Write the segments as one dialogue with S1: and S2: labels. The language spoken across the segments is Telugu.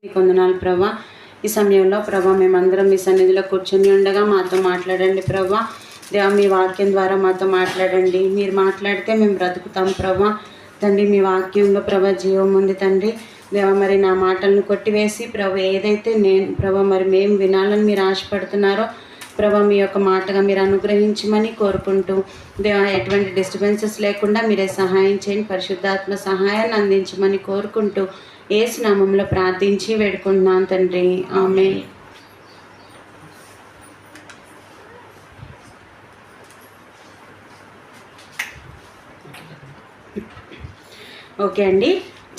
S1: మీకు వందనాలు ప్రభా. ఈ సమయంలో ప్రభా మేమందరం మీ సన్నిధిలో కూర్చొని ఉండగా మాతో మాట్లాడండి ప్రభా. దేవా, మీ వాక్యం ద్వారా మాతో మాట్లాడండి. మీరు మాట్లాడితే మేము బ్రతుకుతాం ప్రభా. తండ్రి, మీ వాక్యంలో ప్రభా జీవం ఉంది తండ్రి. దేవా, మరి నా మాటలను కొట్టివేసి ప్రభా ఏదైతే ప్రభా మరి మేము వినాలని మీరు ఆశపడుతున్నారో ప్రభా మీ యొక్క మాటగా మీరు అనుగ్రహించమని కోరుకుంటూ, దేవా ఎటువంటి డిస్టర్బెన్సెస్ లేకుండా మీరే సహాయం చేయండి. పరిశుద్ధాత్మ సహాయాన్ని అందించమని కోరుకుంటూ యేసు నామములో ప్రార్థించి వేడుకుంటున్నాను తండ్రి, ఆమేన్. ఓకే అండి,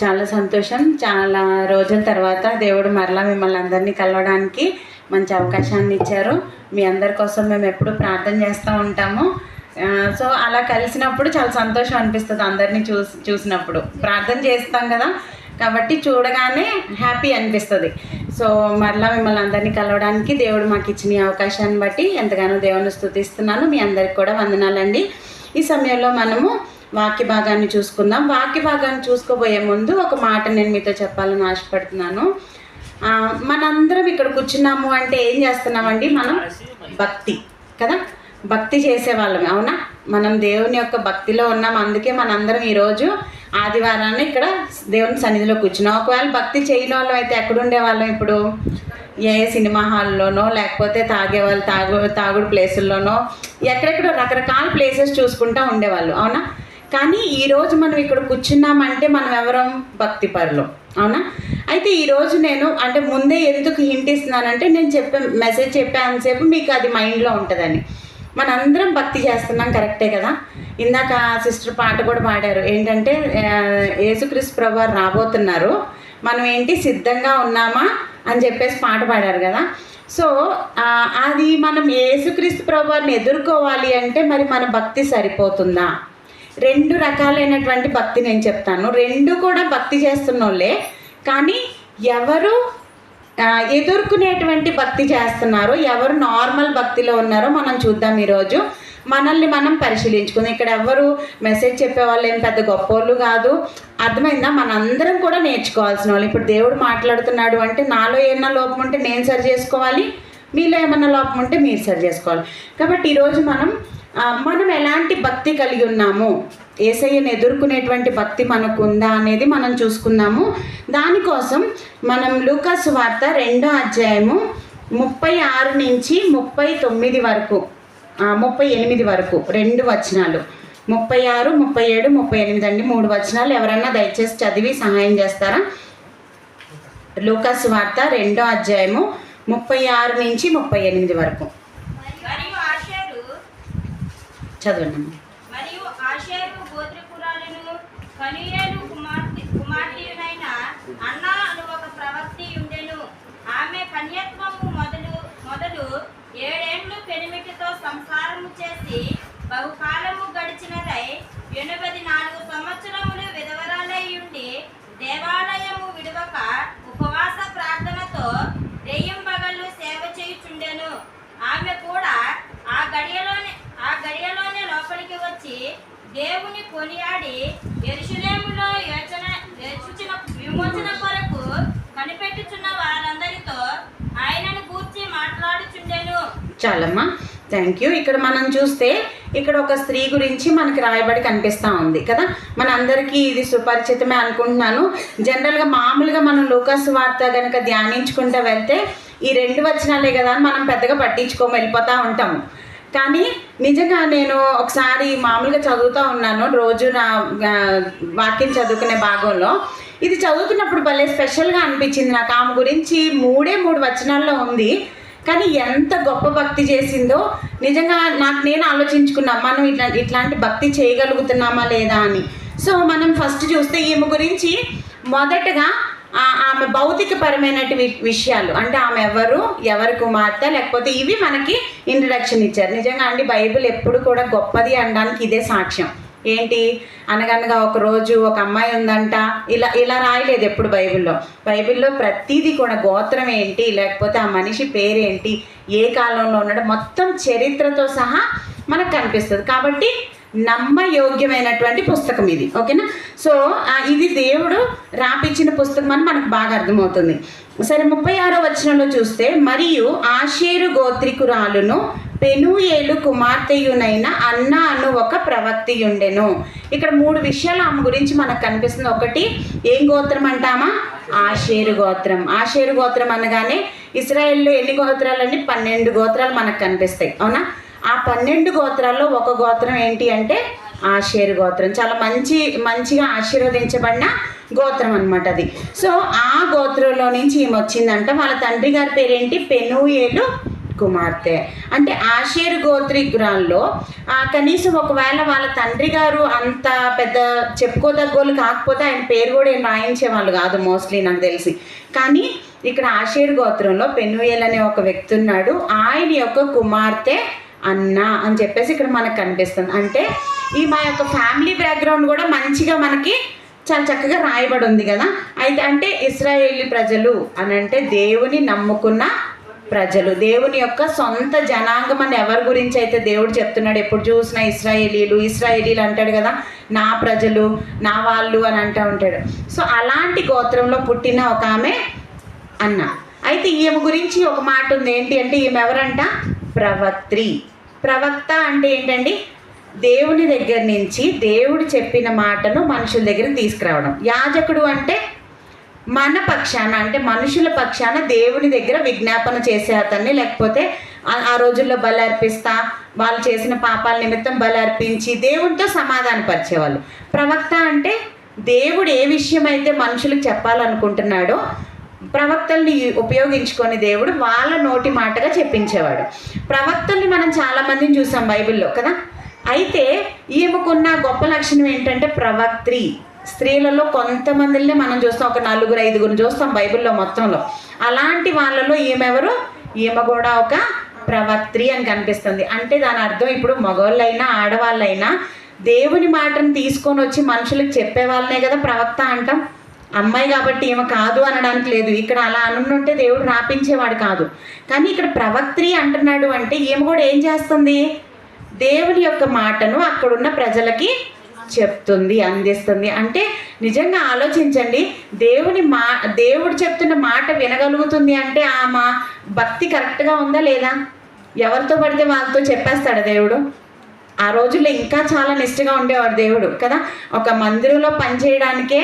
S1: చాలా సంతోషం. చాలా రోజుల తర్వాత దేవుడు మరలా మిమ్మల్ని అందరినీ కలవడానికి మంచి అవకాశాన్ని ఇచ్చారు. మీ అందరి కోసం మేము ఎప్పుడు ప్రార్థన చేస్తూ ఉంటాము. సో అలా కలిసినప్పుడు చాలా సంతోషం అనిపిస్తుంది. అందరినీ చూసినప్పుడు ప్రార్థన చేస్తాం కదా, కాబట్టి చూడగానే హ్యాపీ అనిపిస్తుంది. సో మరలా మిమ్మల్ని అందరినీ కలవడానికి దేవుడు మాకు ఇచ్చిన ఈ అవకాశాన్ని బట్టి ఎంతగానో దేవుని స్తుతిస్తున్నాను. మీ అందరికి కూడా వందనాలండి. ఈ సమయంలో మనము వాక్య భాగాన్ని చూసుకుందాం. వాక్య భాగాన్ని చూసుకోబోయే ముందు ఒక మాట నేను మీతో చెప్పాలని ఆశపడుతున్నాను. మనందరం ఇక్కడ కూర్చున్నాము అంటే ఏం చేస్తున్నామండి? మనం భక్తి కదా, భక్తి చేసేవాళ్ళం, అవునా? మనం దేవుని యొక్క భక్తిలో ఉన్నాం. అందుకే మనందరం ఈరోజు ఆదివారాన్ని ఇక్కడ దేవుని సన్నిధిలో కూర్చున్నాం. ఒకవేళ భక్తి చేయని వాళ్ళం అయితే ఎక్కడుండే వాళ్ళం? ఇప్పుడు ఏ సినిమా హాల్లోనో, లేకపోతే తాగేవాళ్ళు తాగుడు ప్లేసుల్లోనో, ఎక్కడెక్కడో రకరకాల ప్లేసెస్ చూసుకుంటూ ఉండేవాళ్ళు, అవునా? కానీ ఈరోజు మనం ఇక్కడ కూర్చున్నామంటే మనం ఎవరం? భక్తి పరులు, అవునా? అయితే ఈరోజు నేను అంటే ముందే ఎందుకు హింట్ ఇస్తున్నానంటే, నేను మెసేజ్ చెప్పేంతసేపు మీకు అది మైండ్లో ఉంటుందని. మనందరం భక్తి చేస్తున్నాం, కరెక్టే కదా. ఇందాక సిస్టర్ పాట కూడా పాడారు, ఏంటంటే యేసుక్రీస్తు ప్రభువారు రాబోతున్నారు, మనం ఏంటి సిద్ధంగా ఉన్నామా అని చెప్పేసి పాట పాడారు కదా. సో అది మనం యేసుక్రీస్తు ప్రభువారిని ఎదుర్కోవాలి అంటే మరి మన భక్తి సరిపోతుందా? రెండు రకాలైనటువంటి భక్తి నేను చెప్తాను. రెండు కూడా భక్తి చేస్తున్న వాళ్ళే, కానీ ఎవరు ఎదుర్కొనేటువంటి భక్తి చేస్తున్నారో, ఎవరు నార్మల్ భక్తిలో ఉన్నారో మనం చూద్దాం. ఈరోజు మనల్ని మనం పరిశీలించుకుందాం. ఇక్కడ ఎవరు మెసేజ్ చెప్పేవాళ్ళు ఏం పెద్ద గొప్పోళ్ళు కాదు, అర్థమైందా? మనందరం కూడా నేర్చుకోవాల్సిన వాళ్ళు. ఇప్పుడు దేవుడు మాట్లాడుతున్నాడు అంటే నాలో ఏమన్నా లోపం ఉంటే నేను సరి చేసుకోవాలి, మీలో ఏమన్నా లోపం ఉంటే మీరు సరి చేసుకోవాలి. కాబట్టి ఈరోజు మనం ఎలాంటి భక్తి కలిగి ఉన్నాము, యేసయ్యను ఎదుర్కొనేటువంటి భక్తి మనకు ఉందా అనేది మనం చూసుకుందాము. దానికోసం మనం లూకా సువార్త 2వ అధ్యాయము 36 నుంచి 39 వరకు 38 వరకు 2 వచనాలు, 36, 37, 38 అండి, 3 వచనాలు. ఎవరన్నా దయచేసి చదివి సహాయం చేస్తారా? లూకా సువార్త 2వ అధ్యాయము 36 నుంచి 38 వరకు చదవండి.
S2: మరియు ఆషేరు గోత్రకురాలను కనీయేలు కుమార్తెయునైన అన్నా అను ఒక ప్రవక్తి ఉండెను. ఆమె కన్యత్వము మొదలు 7 ఏండ్లు పెనిమిటితో సంసారము చేసి బహుకాలము గడిచినదై 84 సంవత్సరములు విధవరాలై ఉండి దేవాలయము విడువక ఉపవాస ప్రార్థనతో రేయింబగళ్ళు సేవ చేయుచుండెను. ఆమె కూడా ఆ గడియలోనే లోపలికి వచ్చి దేవుని కొనియాడి యెరూషలేములో విమోచన కొరకు కనిపెట్టుచున్న వారందరితో ఆయనను గూర్చి మాట్లాడుచుండెను.
S1: చాలమ్మా, థ్యాంక్ యూ. ఇక్కడ మనం చూస్తే ఇక్కడ ఒక స్త్రీ గురించి మనకి రాయబడి కనిపిస్తూ ఉంది కదా. మనందరికీ ఇది సుపరిచితమే అనుకుంటున్నాను. జనరల్గా మామూలుగా మనం లూకా సువార్త కనుక ధ్యానించుకుంటూ వెళ్తే ఈ 2 వచనాలే కదా అని మనం పెద్దగా పట్టించుకోము, వెళ్ళిపోతూ ఉంటాము. కానీ నిజంగా నేను ఒకసారి మామూలుగా చదువుతూ ఉన్నాను, రోజు నా వాక్యం చదువుకునే భాగంలో ఇది చదువుతున్నప్పుడు భలే స్పెషల్గా అనిపించింది నాకు. ఆమె గురించి 3 వచనాల్లో ఉంది, కానీ ఎంత గొప్ప భక్తి చేసిందో నిజంగా నేను ఆలోచించుకున్నా, మనం ఇట్లాంటి భక్తి చేయగలుగుతున్నామా లేదా అని. సో మనం ఫస్ట్ చూస్తే ఈమె గురించి మొదటగా ఆమె భౌతికపరమైన విషయాలు, అంటే ఆమె ఎవరి కుమార్తె, లేకపోతే ఇవి మనకి ఇంట్రడక్షన్ ఇచ్చారు. నిజంగా అండి, బైబిల్ ఎప్పుడు కూడా గొప్పది అనడానికి ఇదే సాక్ష్యం. ఏంటి అనగనగా ఒక రోజు ఒక అమ్మాయి ఉందంట, ఇలా రాయలేదు ఎప్పుడు బైబిల్లో ప్రతిదీ కూడా గోత్రం ఏంటి, లేకపోతే ఆ మనిషి పేరేంటి, ఏ కాలంలో ఉన్నాడో మొత్తం చరిత్రతో సహా మనకు కనిపిస్తుంది. కాబట్టి నమ్మయోగ్యమైనటువంటి పుస్తకం ఇది. ఓకేనా? సో ఇది దేవుడు రాపిచ్చిన పుస్తకం అని మనకు బాగా అర్థమవుతుంది. సరే, 36వ వచనంలో చూస్తే, మరియు ఆషేరు గోత్రికురాలును పెనూయేలు కుమార్తెయునైన అన్న అను ఒక ప్రవక్తియుండెను. ఇక్కడ 3 విషయాలు ఆమె గురించి మనకు కనిపిస్తుంది. ఒకటి, ఏం గోత్రం అంటామా? ఆషేరు గోత్రం. ఆషేరు గోత్రం అనగానే ఇశ్రాయేల్లో ఎన్ని గోత్రాలండి? 12 గోత్రాలు మనకు కనిపిస్తాయి. అవునా? ఆ 12 గోత్రాల్లో ఒక గోత్రం ఏంటి అంటే ఆషేరు గోత్రం. చాలా మంచిగా ఆశీర్వదించబడిన గోత్రం అనమాట అది. సో ఆ గోత్రంలో నుంచి ఈమె వచ్చిందంట. వాళ్ళ తండ్రి గారి పేరేంటి? పెనూయేలు కుమార్తె. అంటే ఆషేరు గోత్రికురాల్లో కనీసం ఒకవేళ వాళ్ళ తండ్రి గారు అంత పెద్ద చెప్పుకోదగ్గోళ్ళు కాకపోతే ఆయన పేరు కూడా ఏం రాయించేవాళ్ళు కాదు మోస్ట్లీ, నాకు తెలిసి. కానీ ఇక్కడ ఆషేరు గోత్రంలో పెనూయేలు అనే ఒక వ్యక్తి ఉన్నాడు. ఆయన యొక్క కుమార్తె అన్న అని చెప్పేసి ఇక్కడ మనకు కనిపిస్తుంది. అంటే ఈ మా యొక్క ఫ్యామిలీ బ్యాక్గ్రౌండ్ కూడా మంచిగా మనకి చాలా చక్కగా రాయబడి ఉంది కదా. అయితే అంటే ఇశ్రాయేలీ ప్రజలు అని అంటే దేవుని నమ్ముకున్న ప్రజలు, దేవుని యొక్క సొంత జనాంగం అని ఎవరి గురించి అయితే దేవుడు చెప్తున్నాడు. ఎప్పుడు చూసినా ఇశ్రాయేలీలు అంటాడు కదా, నా ప్రజలు, నా వాళ్ళు అని అంటూ ఉంటాడు. సో అలాంటి గోత్రంలో పుట్టిన ఒక ఆమె అన్న. అయితే ఈమె గురించి ఒక మాట ఉంది. ఏంటి అంటే ఈమె ఎవరంట? ప్రవక్త్రి. ప్రవక్త అంటే ఏంటండి? దేవుని దగ్గర నుంచి దేవుడు చెప్పిన మాటను మనుషుల దగ్గరికి తీసుకురావడం. యాజకుడు అంటే మన పక్షాన, అంటే మనుషుల పక్షాన దేవుని దగ్గర విజ్ఞాపన చేసే అతన్ని, లేకపోతే ఆ రోజుల్లో బలి అర్పిస్తా వాళ్ళు చేసిన పాపాల నిమిత్తం బలి అర్పించి దేవునితో సమాధానపరిచేవాళ్ళు. ప్రవక్త అంటే దేవుడు ఏ విషయం అయితే మనుషులకు చెప్పాలనుకుంటున్నాడో ప్రవక్తల్ని ఉపయోగించుకొని దేవుడు వాళ్ళ నోటి మాటగా చెప్పించేవాడు. ప్రవక్తల్ని మనం చాలామందిని చూసాం బైబిల్లో కదా. అయితే ఈమెకున్న గొప్ప లక్షణం ఏంటంటే ప్రవక్త్రి. స్త్రీలలో కొంతమందిని మనం చూస్తాం, ఒక 4-5 చూస్తాం బైబిల్లో మొత్తంలో. అలాంటి వాళ్ళలో ఈమెవరు? ఈమె కూడా ఒక ప్రవక్త్రి అని కనిపిస్తుంది. అంటే దాని అర్థం ఇప్పుడు మగవాళ్ళైనా ఆడవాళ్ళైనా దేవుని మాటను తీసుకొని వచ్చి మనుషులకు చెప్పే వాళ్ళనే కదా ప్రవక్త అంటాం. అమ్మాయి కాబట్టి ఈమె కాదు అనడానికి లేదు. ఇక్కడ అలా అనుంటే దేవుడు రాపించేవాడు కాదు. కానీ ఇక్కడ ప్రవక్త్రి అంటున్నాడు అంటే ఈమె కూడా ఏం చేస్తుంది? దేవుని యొక్క మాటను అక్కడున్న ప్రజలకి చెప్తుంది, అందిస్తుంది. అంటే నిజంగా ఆలోచించండి, దేవుడు చెప్తున్న మాట వినగలుగుతుంది అంటే ఆమె భక్తి కరెక్ట్గా ఉందా లేదా? ఎవరితో పడితే వాళ్ళతో చెప్పేస్తాడు దేవుడు. ఆ రోజుల్లో ఇంకా చాలా నిష్ఠగా ఉండేవాడు దేవుడు కదా. ఒక మందిరంలో పనిచేయడానికే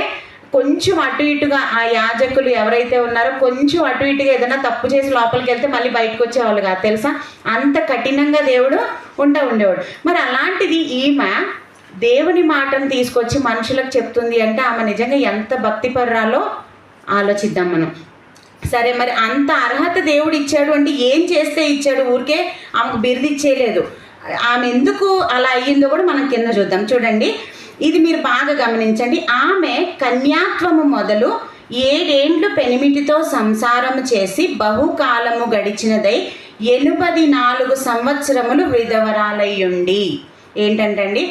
S1: కొంచెం అటు ఇటుగా ఆ యాజకులు ఎవరైతే ఉన్నారో కొంచెం అటు ఇటుగా ఏదైనా తప్పు చేసి లోపలికి వెళ్తే మళ్ళీ బయటకు వచ్చేవాళ్ళు కాదు తెలుసా. అంత కఠినంగా దేవుడు ఉండేవాడు. మరి అలాంటిది ఈమె దేవుని మాటను తీసుకొచ్చి మనుషులకు చెప్తుంది అంటే ఆమె నిజంగా ఎంత భక్తిపరురాలో ఆలోచిద్దాం మనం. సరే, మరి అంత అర్హత దేవుడు ఇచ్చాడు అంటే ఏం చేస్తే ఇచ్చాడు? ఊరికే ఆమెకు బిరుదు ఇచ్చేయలేదు. ఆమె ఎందుకు అలా అయ్యిందో కూడా మనం కింద చూద్దాం. చూడండి, ఇది మీరు బాగా గమనించండి. ఆమె కన్యాత్వము మొదలు 7 ఏండ్లు పెనిమిటితో సంసారము చేసి బహుకాలము గడిచినదై 84 సంవత్సరములు విధవరాలయ్యుండి. ఏంటంటే అండి,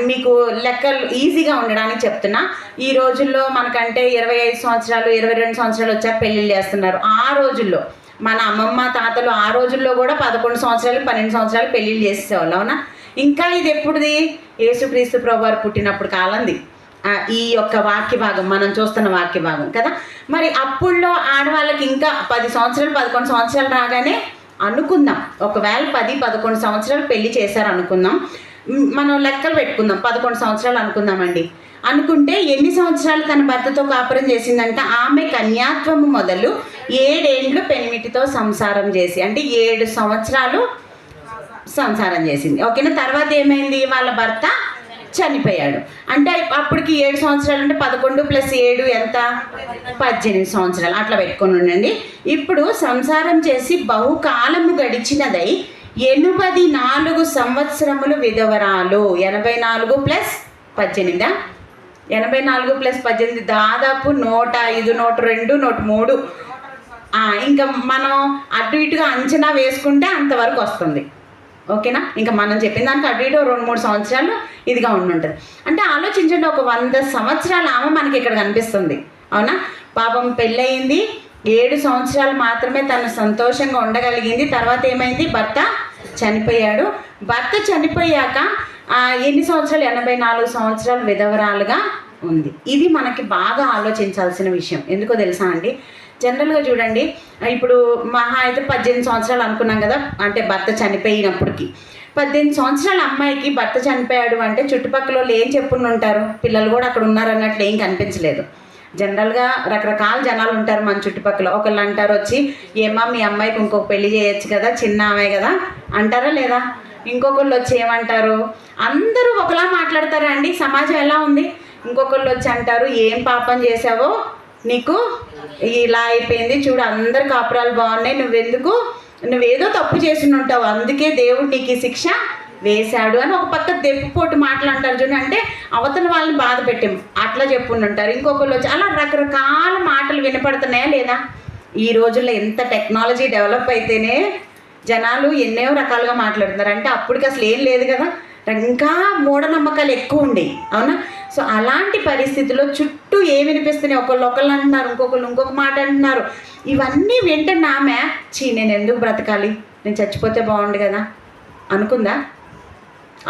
S1: మీకు లెక్కలు ఈజీగా ఉండడానికి చెప్తున్నా. ఈ రోజుల్లో మనకంటే 25 సంవత్సరాలు 22 సంవత్సరాలు వచ్చాక పెళ్ళిళ్ళు చేస్తున్నారు. ఆ రోజుల్లో మన అమ్మమ్మ తాతలు ఆ రోజుల్లో కూడా 11 సంవత్సరాలు 12 సంవత్సరాలు పెళ్ళిళ్ళు చేసేవాళ్ళు. అవునా? ఇంకా ఇది ఎప్పుడుది? యేసుక్రీస్తు ప్రభువారు పుట్టినప్పుడు కాలంది ఈ యొక్క వాక్య భాగం, మనం చూస్తున్న వాక్య భాగం కదా. మరి అప్పుల్లో ఆడవాళ్ళకి ఇంకా 10 సంవత్సరాలు 11 సంవత్సరాలు రాగానే అనుకుందాం, ఒకవేళ 10-11 సంవత్సరాలు పెళ్లి చేశారు అనుకుందాం, మనం లెక్కలు పెట్టుకుందాం, 11 సంవత్సరాలు అనుకుందామండి. అనుకుంటే ఎన్ని సంవత్సరాలు తన భర్తతో కాపురం చేసిందంట? ఆమె కన్యాత్వము మొదలు 7 ఏండ్లు పెనిమిటితో సంసారం చేసి, అంటే 7 సంవత్సరాలు సంసారం చేసింది. ఓకేనా? తర్వాత ఏమైంది? వాళ్ళ భర్త చనిపోయాడు. అంటే అప్పటికి 7 సంవత్సరాలు అంటే 11 + 7 ఎంత? 18 సంవత్సరాలు. అట్లా పెట్టుకొని ఉండండి. ఇప్పుడు సంసారం చేసి బహుకాలము గడిచినదై 84 సంవత్సరములు విధవరాలు. 84 + 18 84 + 18 దాదాపు 105, 102, 103. ఇంకా మనం అటు ఇటుగా అంచనా వేసుకుంటే అంతవరకు వస్తుంది. ఓకేనా? ఇంకా మనం చెప్పిన దానికి అటు ఇటు 2-3 సంవత్సరాలు ఇదిగా ఉండుంటుంది. అంటే ఆలోచించండి, ఒక 100 సంవత్సరాల ఆమె మనకి ఇక్కడ కనిపిస్తుంది. అవునా? పాపం పెళ్ళయింది, 7 సంవత్సరాలు మాత్రమే తను సంతోషంగా ఉండగలిగింది. తర్వాత ఏమైంది? భర్త చనిపోయాడు. భర్త చనిపోయాక ఎన్ని సంవత్సరాలు? 84 సంవత్సరాలు విధవరాలుగా ఉంది. ఇది మనకి బాగా ఆలోచించాల్సిన విషయం. ఎందుకో తెలుసా అండి, జనరల్గా చూడండి, ఇప్పుడు మహా అయితే 18 సంవత్సరాలు అనుకున్నాం కదా, అంటే భర్త చనిపోయినప్పటికి 18 సంవత్సరాల అమ్మాయికి భర్త చనిపోయాడు అంటే చుట్టుపక్కల వాళ్ళు ఏం చెప్పుకుని ఉంటారు? పిల్లలు కూడా అక్కడ ఉన్నారన్నట్లు ఏం కనిపించలేదు. జనరల్గా రకరకాల జనాలు ఉంటారు మన చుట్టుపక్కల. ఒకళ్ళు అంటారు వచ్చి, ఏమా మీ అమ్మాయికి ఇంకొక పెళ్లి చేయొచ్చు కదా, చిన్న ఆమె కదా అంటారా లేదా? ఇంకొకళ్ళు వచ్చి ఏమంటారు? అందరూ ఒకలా మాట్లాడతారా అండి? సమాజం ఎలా ఉంది? ఇంకొకళ్ళు వచ్చి అంటారు, ఏం పాపం చేసావో నీకు ఇలా అయిపోయింది చూడు, అందరు కాపురాలు బాగున్నాయి, నువ్వేదో తప్పు చేసి ఉంటావు, అందుకే దేవుడు నీకు ఈ శిక్ష వేశాడు అని ఒక పక్క దెప్పుపోటు మాటలు అంటారు చూడండి. అంటే అవతల వాళ్ళని బాధ పెట్టాం అట్లా చెప్పుంటారు. ఇంకొకళ్ళు వచ్చి అలా రకరకాల మాటలు వినపడుతున్నాయా లేదా? ఈ రోజుల్లో ఎంత టెక్నాలజీ డెవలప్ అయితేనే జనాలు ఎన్నో రకాలుగా మాట్లాడుతున్నారు. అంటే అప్పటికి అసలు ఏం లేదు కదా, ఇంకా మూఢనమ్మకాలు ఎక్కువ ఉండేవి, అవునా? సో అలాంటి పరిస్థితుల్లో చుట్టూ ఏమి వినిపిస్తున్నాయి? ఒకళ్ళు అంటున్నారు, ఇంకొకళ్ళు ఇంకొక మాట అంటున్నారు. ఇవన్నీ వింటున్న ఆమె, నేను ఎందుకు బ్రతకాలి, నేను చచ్చిపోతే బాగుండు కదా అనుకుందా?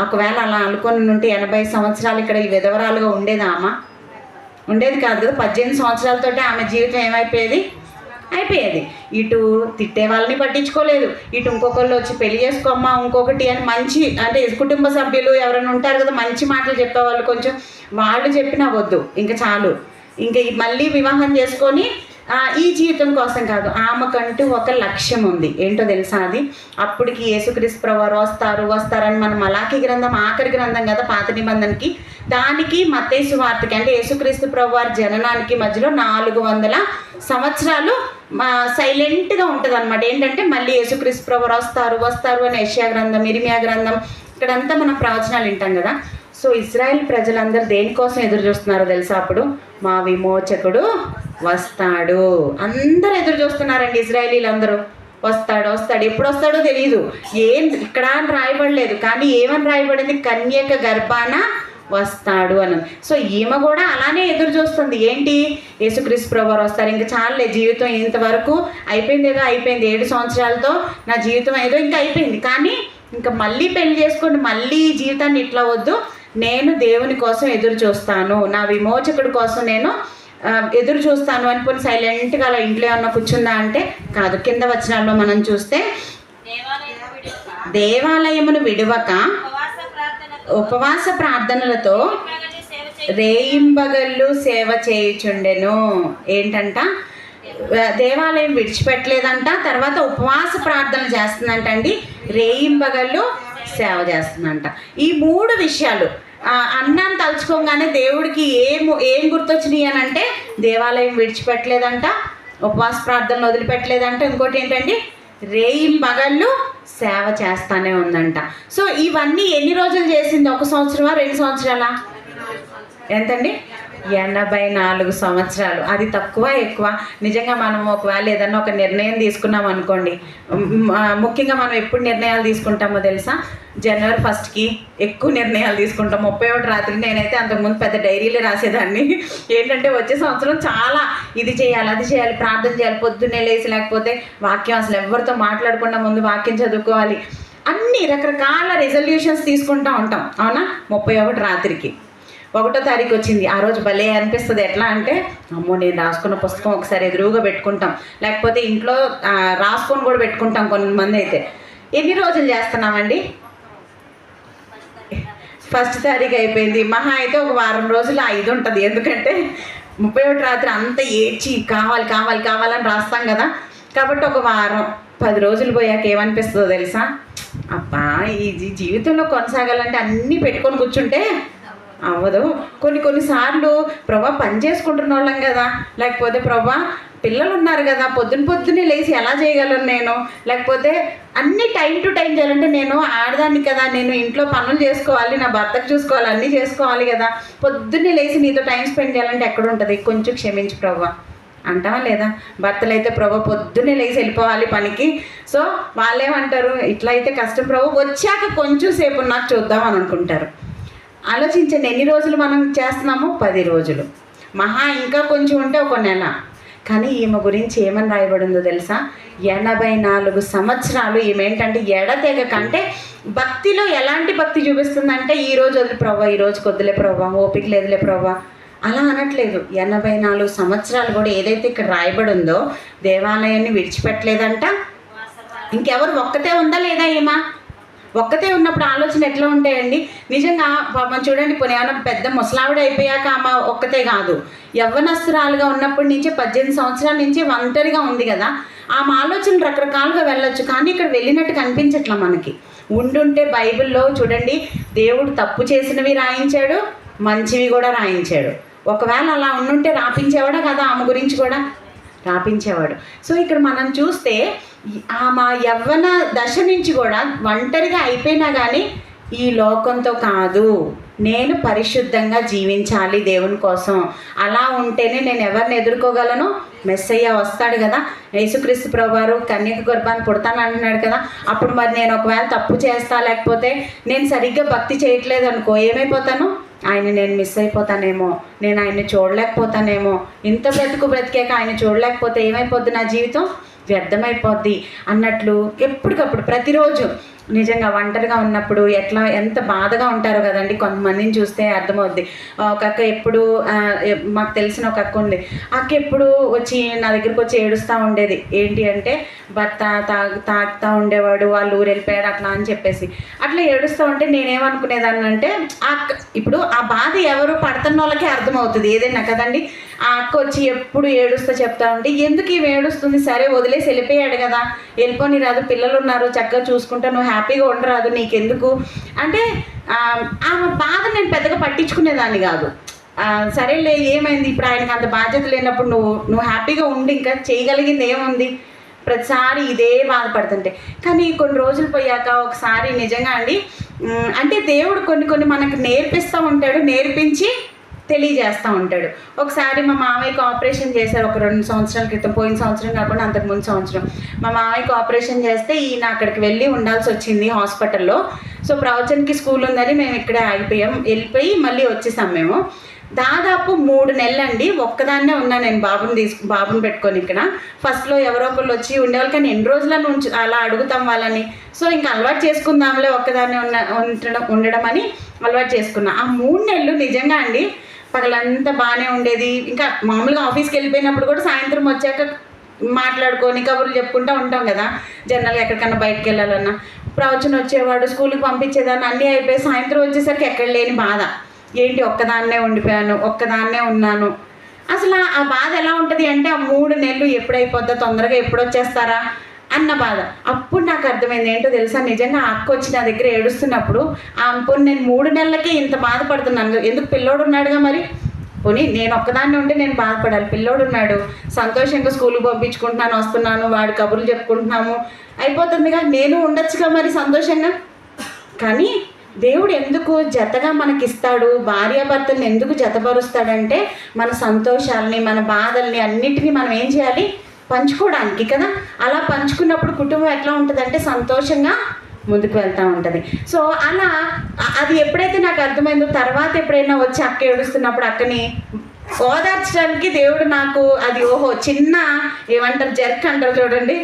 S1: ఒకవేళ అలా అనుకుని ఉంటే 80 సంవత్సరాలు ఇక్కడ ఈ విధవరాలుగా ఉండేదా? ఉండేది కాదు కదా. 18 సంవత్సరాలతోటే ఆమె జీవితం అయిపోయేది. ఇటు తిట్టే వాళ్ళని పట్టించుకోలేదు, ఇటు ఇంకొకళ్ళు వచ్చి పెళ్లి చేసుకోమ్మా ఇంకొకటి అని మంచి, అంటే కుటుంబ సభ్యులు ఎవరైనా ఉంటారు కదా మంచి మాటలు చెప్పేవాళ్ళు, కొంచెం వాళ్ళు చెప్పినా వద్దు, ఇంకా చాలు, ఇంకా మళ్ళీ వివాహం చేసుకొని ఈ జీవితం కోసం కాదు, ఆమెకంటూ ఒక లక్ష్యం ఉంది. ఏంటో తెలుసా అది? అప్పటికి యేసుక్రీస్తు ప్రభువారు వస్తారని మనం మలాకీ గ్రంథం ఆఖరి గ్రంథం కదా పాత నిబంధనకి, దానికి మత్తయి సువార్తకి అంటే యేసుక్రీస్తు ప్రభువారి జననానికి మధ్యలో 400 సంవత్సరాలు సైలెంట్గా ఉంటుంది అనమాట. ఏంటంటే మళ్ళీ యేసుక్రీస్తు ప్రభువారు వస్తారు అని యెషయా గ్రంథం, ఇర్మియా గ్రంథం, ఇక్కడంతా మనం ప్రవచనాలు వింటాం కదా. సో ఇజ్రాయెల్ ప్రజలందరూ దేనికోసం ఎదురు చూస్తున్నారో తెలుసా? అప్పుడు మా విమోచకుడు వస్తాడు, అందరూ ఎదురు చూస్తున్నారండి. ఇజ్రాయేలీలందరూ వస్తాడు, ఎప్పుడు వస్తాడో తెలియదు, ఏం ఇక్కడ అని రాయబడలేదు, కానీ ఏమని రాయబడింది? కన్యక గర్భాన వస్తాడు అని. సో ఈమె కూడా అలానే ఎదురు చూస్తుంది. ఏంటి? యేసుక్రీస్తు ప్రభువారు వస్తారు, ఇంకా చాలులే జీవితం ఇంతవరకు అయిపోయింది, 7 సంవత్సరాలతో నా జీవితం ఇంకా అయిపోయింది, కానీ ఇంకా మళ్ళీ పెళ్లి చేసుకొని మళ్ళీ జీవితాన్ని ఇట్లా వద్దు, నేను దేవుని కోసం ఎదురు చూస్తాను, నా విమోచకుడి కోసం నేను ఎదురు చూస్తాను అనుకుని సైలెంట్గా అలా ఇంట్లో ఏమన్నా కూర్చుందా అంటే కాదు. కింద వచనాల్లో మనం చూస్తే, దేవాలయమును విడువక ఉపవాస ప్రార్థనలతో రేయింబగళ్ళు సేవ చేయుచుండెను. ఏంటంట? దేవాలయం విడిచిపెట్టలేదంట, తర్వాత ఉపవాస ప్రార్థనలు చేస్తుందంట అండి, రేయింబగళ్ళు సేవ చేస్తుందంట. ఈ 3 విషయాలు అన్నాన్ని తలుచుకోగానే దేవుడికి ఏం గుర్తొచ్చినాయి అని అంటే, దేవాలయం విడిచిపెట్టలేదంట, ఉపవాస ప్రార్థనలు వదిలిపెట్టలేదంట, ఇంకోటి ఏంటండి, రేయింబగళ్ళు సేవ చేస్తానే ఉందంట. సో ఇవన్నీ ఎన్ని రోజులు చేసింది? 1 సంవత్సరమా 2 సంవత్సరాలా? ఎంతండి? 84 సంవత్సరాలు. అది తక్కువ ఎక్కువ? నిజంగా మనం ఒకవేళ ఏదన్నా ఒక నిర్ణయం తీసుకున్నాం అనుకోండి, ముఖ్యంగా మనం ఎప్పుడు నిర్ణయాలు తీసుకుంటామో తెలుసా? జనవరి 1కి ఎక్కువ నిర్ణయాలు తీసుకుంటాం. 31 రాత్రి నేనైతే అంతకుముందు పెద్ద డైరీలు రాసేదాన్ని. ఏంటంటే వచ్చే సంవత్సరం చాలా ఇది చేయాలి, అది చేయాలి, ప్రార్థన చేయాలి, పొద్దున్నే లేచి, లేకపోతే వాక్యం అసలు ఎవరితో మాట్లాడకుండా ముందు వాక్యం చదువుకోవాలి, అన్ని రకరకాల రెజల్యూషన్స్ తీసుకుంటూ ఉంటాం, అవునా? 31 రాత్రికి 1వ తారీఖు వచ్చింది, ఆ రోజు భలే అనిపిస్తుంది. ఎట్లా అంటే, అమ్మో నేను రాసుకున్న పుస్తకం ఒకసారి ఎదురుగా పెట్టుకుంటాం, లేకపోతే ఇంట్లో రాసుకొని కూడా పెట్టుకుంటాం కొంతమంది అయితే. ఎన్ని రోజులు చేస్తున్నామండి? 1వ తారీఖు అయిపోయింది, మహా అయితే ఒక వారం రోజులు ఇది ఉంటుంది. ఎందుకంటే 31 రాత్రి అంతా ఏడ్చి కావాలని రాస్తాం కదా, కాబట్టి ఒక వారం 10 రోజులు పోయాక ఏమనిపిస్తుందో తెలుసా? అబ్బా ఈ జీవితంలో కొనసాగాలంటే అన్నీ పెట్టుకొని కూర్చుంటే అవ్వదు. కొన్నిసార్లు ప్రభా పని చేసుకుంటున్న వాళ్ళం కదా, లేకపోతే ప్రభా పిల్లలు ఉన్నారు కదా, పొద్దున్నే లేచి ఎలా చేయగలను నేను, లేకపోతే అన్నీ టైం టు టైం చేయాలంటే నేను ఆడదాన్ని కదా, నేను ఇంట్లో పనులు చేసుకోవాలి, నా భర్తకు చూసుకోవాలి, అన్నీ చేసుకోవాలి కదా, పొద్దున్నే లేచి నీతో టైం స్పెండ్ చేయాలంటే ఎక్కడ ఉంటుంది? కొంచెం క్షమించు ప్రభా అంటావా లేదా? భర్తలు అయితే ప్రభా పొద్దున్నే లేచి వెళ్ళిపోవాలి పనికి. సో వాళ్ళేమంటారు, ఇట్లా అయితే కష్టం ప్రభా, వచ్చాక కొంచెం సేపు నాకు చూద్దాం అని అనుకుంటారు. ఆలోచించండి, ఎన్ని రోజులు మనం చేస్తున్నాము? 10 రోజులు, మహా ఇంకా కొంచెం ఉంటే 1 నెల. కానీ ఈమె గురించి ఏమని రాయబడిందో తెలుసా? 84 సంవత్సరాలు ఈమె ఏంటంటే ఎడతెగక, అంటే భక్తిలో ఎలాంటి భక్తి చూపిస్తుందంటే ఈరోజు వదిలే ప్రభా, ఈరోజు కొద్దులే ప్రభా, ఓపిక లేదులే ప్రభా, అలా అనట్లేదు. 84 సంవత్సరాలు కూడా ఏదైతే ఇక్కడ రాయబడి ఉందో దేవాలయాన్ని విడిచిపెట్టలేదంట. ఇంకెవరు? ఒక్కతే ఉందా లేదా? ఏమా ఒక్కతే ఉన్నప్పుడు ఆలోచన ఎట్లా ఉంటాయండి? నిజంగా పాపం చూడండి, పోనీ ఏమైనా పెద్ద ముసలావిడ అయిపోయాక ఆమె ఒక్కతే కాదు, యవ్వనస్తురాలుగా ఉన్నప్పటి నుంచి 18 సంవత్సరాల నుంచి ఒంటరిగా ఉంది కదా. ఆమె ఆలోచనలు రకరకాలుగా వెళ్ళొచ్చు, కానీ ఇక్కడ వెళ్ళినట్టు కనిపించట్లా మనకి. ఉండుంటే బైబిల్లో చూడండి, దేవుడు తప్పు చేసినవి రాయించాడు, మంచివి కూడా రాయించాడు. ఒకవేళ అలా ఉండుంటే రాపించేవాడా కదా? ఆమె గురించి కూడా రాపించేవాడు. సో ఇక్కడ మనం చూస్తే ఆమె యవ్వన దశ నుంచి కూడా ఒంటరిగా అయిపోయినా కానీ ఈ లోకంతో కాదు, నేను పరిశుద్ధంగా జీవించాలి దేవుని కోసం, అలా ఉంటేనే నేను ఎవరిని ఎదుర్కోగలను? మెస్సయ్య వస్తాడు కదా, యేసుక్రీస్తు ప్రభువారు కన్యక గర్భాన్ని పుడతాను అంటున్నాడు కదా. అప్పుడు మరి నేను ఒకవేళ తప్పు చేస్తా, లేకపోతే నేను సరిగ్గా భక్తి చేయట్లేదు అనుకో, ఏమైపోతాను? ఆయన నేను మిస్ అయిపోతానేమో, నేను ఆయన్ని చూడలేకపోతానేమో, ఇంత బ్రతికాక ఆయన చూడలేకపోతే ఏమైపోద్ది? నా జీవితం వ్యర్థమైపోద్ది అన్నట్లు ఎప్పటికప్పుడు ప్రతిరోజు నిజంగా ఒంటరిగా ఉన్నప్పుడు ఎంత బాధగా ఉంటారో కదండి. కొంతమందిని చూస్తే అర్థమవుద్ది. ఒక అక్క ఎప్పుడు మాకు తెలిసిన ఒక అక్క ఉంది, అక్క ఎప్పుడు వచ్చి నా దగ్గరికి వచ్చి ఏడుస్తూ ఉండేది. ఏంటి అంటే భర్త తాగుతూ ఉండేవాడు, వాళ్ళు ఊరు వెళ్ళిపోయాడు అట్లా అని చెప్పేసి. అట్లా ఏడుస్తూ ఉంటే నేనేమనుకునేదాన్ని అంటే, ఇప్పుడు ఆ బాధ ఎవరు పడుతున్న వాళ్ళకే అర్థమవుతుంది ఏదైనా కదండి. ఆ అక్క వచ్చి ఎప్పుడు ఏడుస్తూ చెప్తా ఉంటే, ఎందుకు ఇవి ఏడుస్తుంది? సరే వదిలేసి వెళ్ళిపోయాడు కదా, వెళ్ళిపోని రాదు, పిల్లలు ఉన్నారు, చక్కగా చూసుకుంటా, నువ్వు హ్యాపీగా ఉండరాదు, నీకెందుకు అంటే ఆమె బాధ నేను పెద్దగా పట్టించుకునేదాన్ని కాదు. సరేలే ఏమైంది, ఇప్పుడు ఆయనకు అంత బాధ్యత లేనప్పుడు నువ్వు హ్యాపీగా ఉండి ఇంకా చేయగలిగింది ఏముంది? ప్రతిసారి ఇదే బాధపడుతుంటే. కానీ కొన్ని రోజులు పోయాక ఒకసారి నిజంగా అండి, అంటే దేవుడు కొన్ని మనకు నేర్పిస్తూ ఉంటాడు, నేర్పించి తెలియజేస్తూ ఉంటాడు. ఒకసారి మా మామయ్యకి ఆపరేషన్ చేశారు ఒక 2 సంవత్సరాల క్రితం, పోయిన సంవత్సరం కాకుండా అంతకుముందు సంవత్సరం మా మామయ్యకి ఆపరేషన్ చేస్తే ఈయన అక్కడికి వెళ్ళి ఉండాల్సి వచ్చింది హాస్పిటల్లో. సో ప్రవచన్కి స్కూల్ ఉందని మేము ఇక్కడే వెళ్ళిపోయి మళ్ళీ వచ్చేసాం మేము. దాదాపు 3 నెలలండి ఒక్కదాన్నే ఉన్నా నేను, బాబుని పెట్టుకొని ఇక్కడ. ఫస్ట్లో ఎవరో ఒకళ్ళు వచ్చి ఉండేవాళ్ళు, కానీ ఎన్ని రోజులను అలా అడుగుతాం వాళ్ళని. సో ఇంకా అలవాటు చేసుకుందాంలే ఒక్కదాన్నే ఉండడం అని అలవాటు చేసుకున్నా. ఆ 3 నెలలు నిజంగా అండి పగలంతా బాగానే ఉండేది. ఇంకా మామూలుగా ఆఫీస్కి వెళ్ళిపోయినప్పుడు కూడా సాయంత్రం వచ్చాక మాట్లాడుకొని కబుర్లు చెప్పుకుంటూ ఉంటాం కదా, జనరల్గా ఎక్కడికన్నా బయటకు వెళ్ళాలన్నా. ప్రవచన వచ్చేవాడు, స్కూల్కి పంపించేదాన్ని, అన్నీ అయిపోయి సాయంత్రం వచ్చేసరికి ఎక్కడ లేని బాధ. ఏంటి ఒక్కదాన్నే ఉండిపోయాను, ఒక్కదాన్నే ఉన్నాను. అసలు ఆ బాధ ఎలా ఉంటుంది అంటే, ఆ 3 నెలలు ఎప్పుడైపోద్దా, తొందరగా ఎప్పుడు వచ్చేస్తారా అన్న బాధ. అప్పుడు నాకు అర్థమైంది ఏంటో తెలుసా, నిజంగా ఆ అక్క వచ్చి నా దగ్గర ఏడుస్తున్నప్పుడు పోనీ నేను 3 నెలలకే ఇంత బాధపడుతున్నాను, ఎందుకు? పిల్లోడు ఉన్నాడుగా, మరి పోనీ నేను ఒక్కదాన్ని ఉంటే నేను బాధపడాలి, పిల్లోడు ఉన్నాడు, సంతోషంగా స్కూల్కి పంపించుకుంటున్నాను, వస్తున్నాను, వాడు కబుర్లు చెప్పుకుంటున్నాము, అయిపోతుందిగా, నేను ఉండొచ్చుగా మరి సంతోషంగా. కానీ దేవుడు ఎందుకు జతగా మనకిస్తాడు, భార్యాభర్తల్ని ఎందుకు జతపరుస్తాడంటే మన సంతోషాలని, మన బాధల్ని అన్నిటినీ మనం ఏం చేయాలి? పంచుకోవడానికి కదా. అలా పంచుకున్నప్పుడు కుటుంబం ఎట్లా ఉంటుంది అంటే సంతోషంగా ముందుకు వెళ్తూ ఉంటుంది. సో అలా అది ఎప్పుడైతే నాకు అర్థమైందో, తర్వాత ఎప్పుడైనా వచ్చి అక్క ఏడుస్తున్నప్పుడు అక్కని ఓదార్చడానికి దేవుడు నాకు అది చిన్న ఏమంటారు జర్క్ అంటారు చూడండి,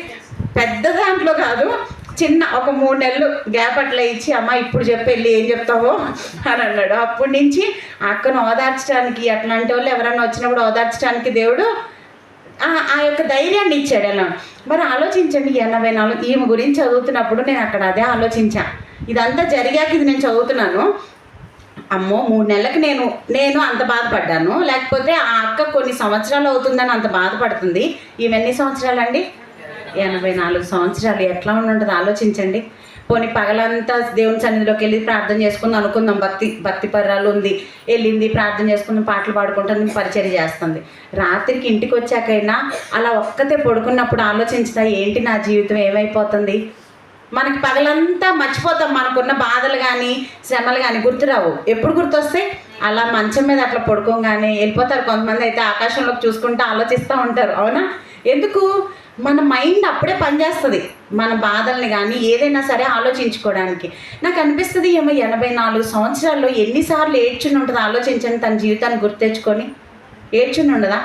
S1: పెద్ద దాంట్లో కాదు, చిన్న ఒక 3 నెలలు గ్యాప్ అట్లా ఇచ్చి, అమ్మ ఇప్పుడు చెప్పెళ్ళి ఏం చెప్తావో అని అన్నాడు. అప్పటి నుంచి అక్కను ఓదార్చడానికి, అట్లాంటి వాళ్ళు ఎవరైనా వచ్చినప్పుడు ఓదార్చడానికి దేవుడు ఆ యొక్క ధైర్యాన్ని ఇచ్చాడు. అలా మరి ఆలోచించండి, 84 ఈమె గురించి చదువుతున్నప్పుడు నేను అక్కడ అదే ఆలోచించాను. ఇదంతా జరిగాక ఇది నేను చదువుతున్నాను, అమ్మో 3 నెలలకు నేను అంత బాధపడ్డాను, లేకపోతే ఆ అక్క కొన్ని సంవత్సరాలు అవుతుందని అంత బాధపడుతుంది. ఈమె ఎన్ని సంవత్సరాలండి? 84 సంవత్సరాలు. ఎట్లా ఉంటుంది ఆలోచించండి. పోనీ పగలంతా దేవుని సన్నిధిలోకి వెళ్ళి ప్రార్థన చేసుకుంది అనుకుందాం, భక్తి పర్రాలు ఉంది, వెళ్ళింది ప్రార్థన చేసుకుందాం, పాటలు పాడుకుంటుంది, పరిచర్య చేస్తుంది. రాత్రికి ఇంటికి వచ్చాకైనా అలా ఒక్కతే పడుకున్నప్పుడు ఆలోచించుతా, ఏంటి నా జీవితం ఏమైపోతుంది? మనకి పగలంతా మర్చిపోతాం, మనకున్న బాధలు కానీ శ్రమలు కానీ గుర్తురావు. ఎప్పుడు గుర్తొస్తే అలా మంచం మీద అట్లా పడుకోగానే వెళ్ళిపోతారు. కొంతమంది అయితే ఆకాశంలోకి చూసుకుంటూ ఆలోచిస్తూ ఉంటారు. అవునా? ఎందుకు? మన మైండ్ అప్పుడే పనిచేస్తుంది, మన బాధల్ని కానీ ఏదైనా సరే ఆలోచించుకోవడానికి. నాకు అనిపిస్తుంది ఏమో 84 సంవత్సరాల్లో ఎన్నిసార్లు ఏడ్చుని ఉంటుంది ఆలోచించండి. తన జీవితాన్ని గుర్తు తెచ్చుకొని ఏడ్చుని ఉండదా?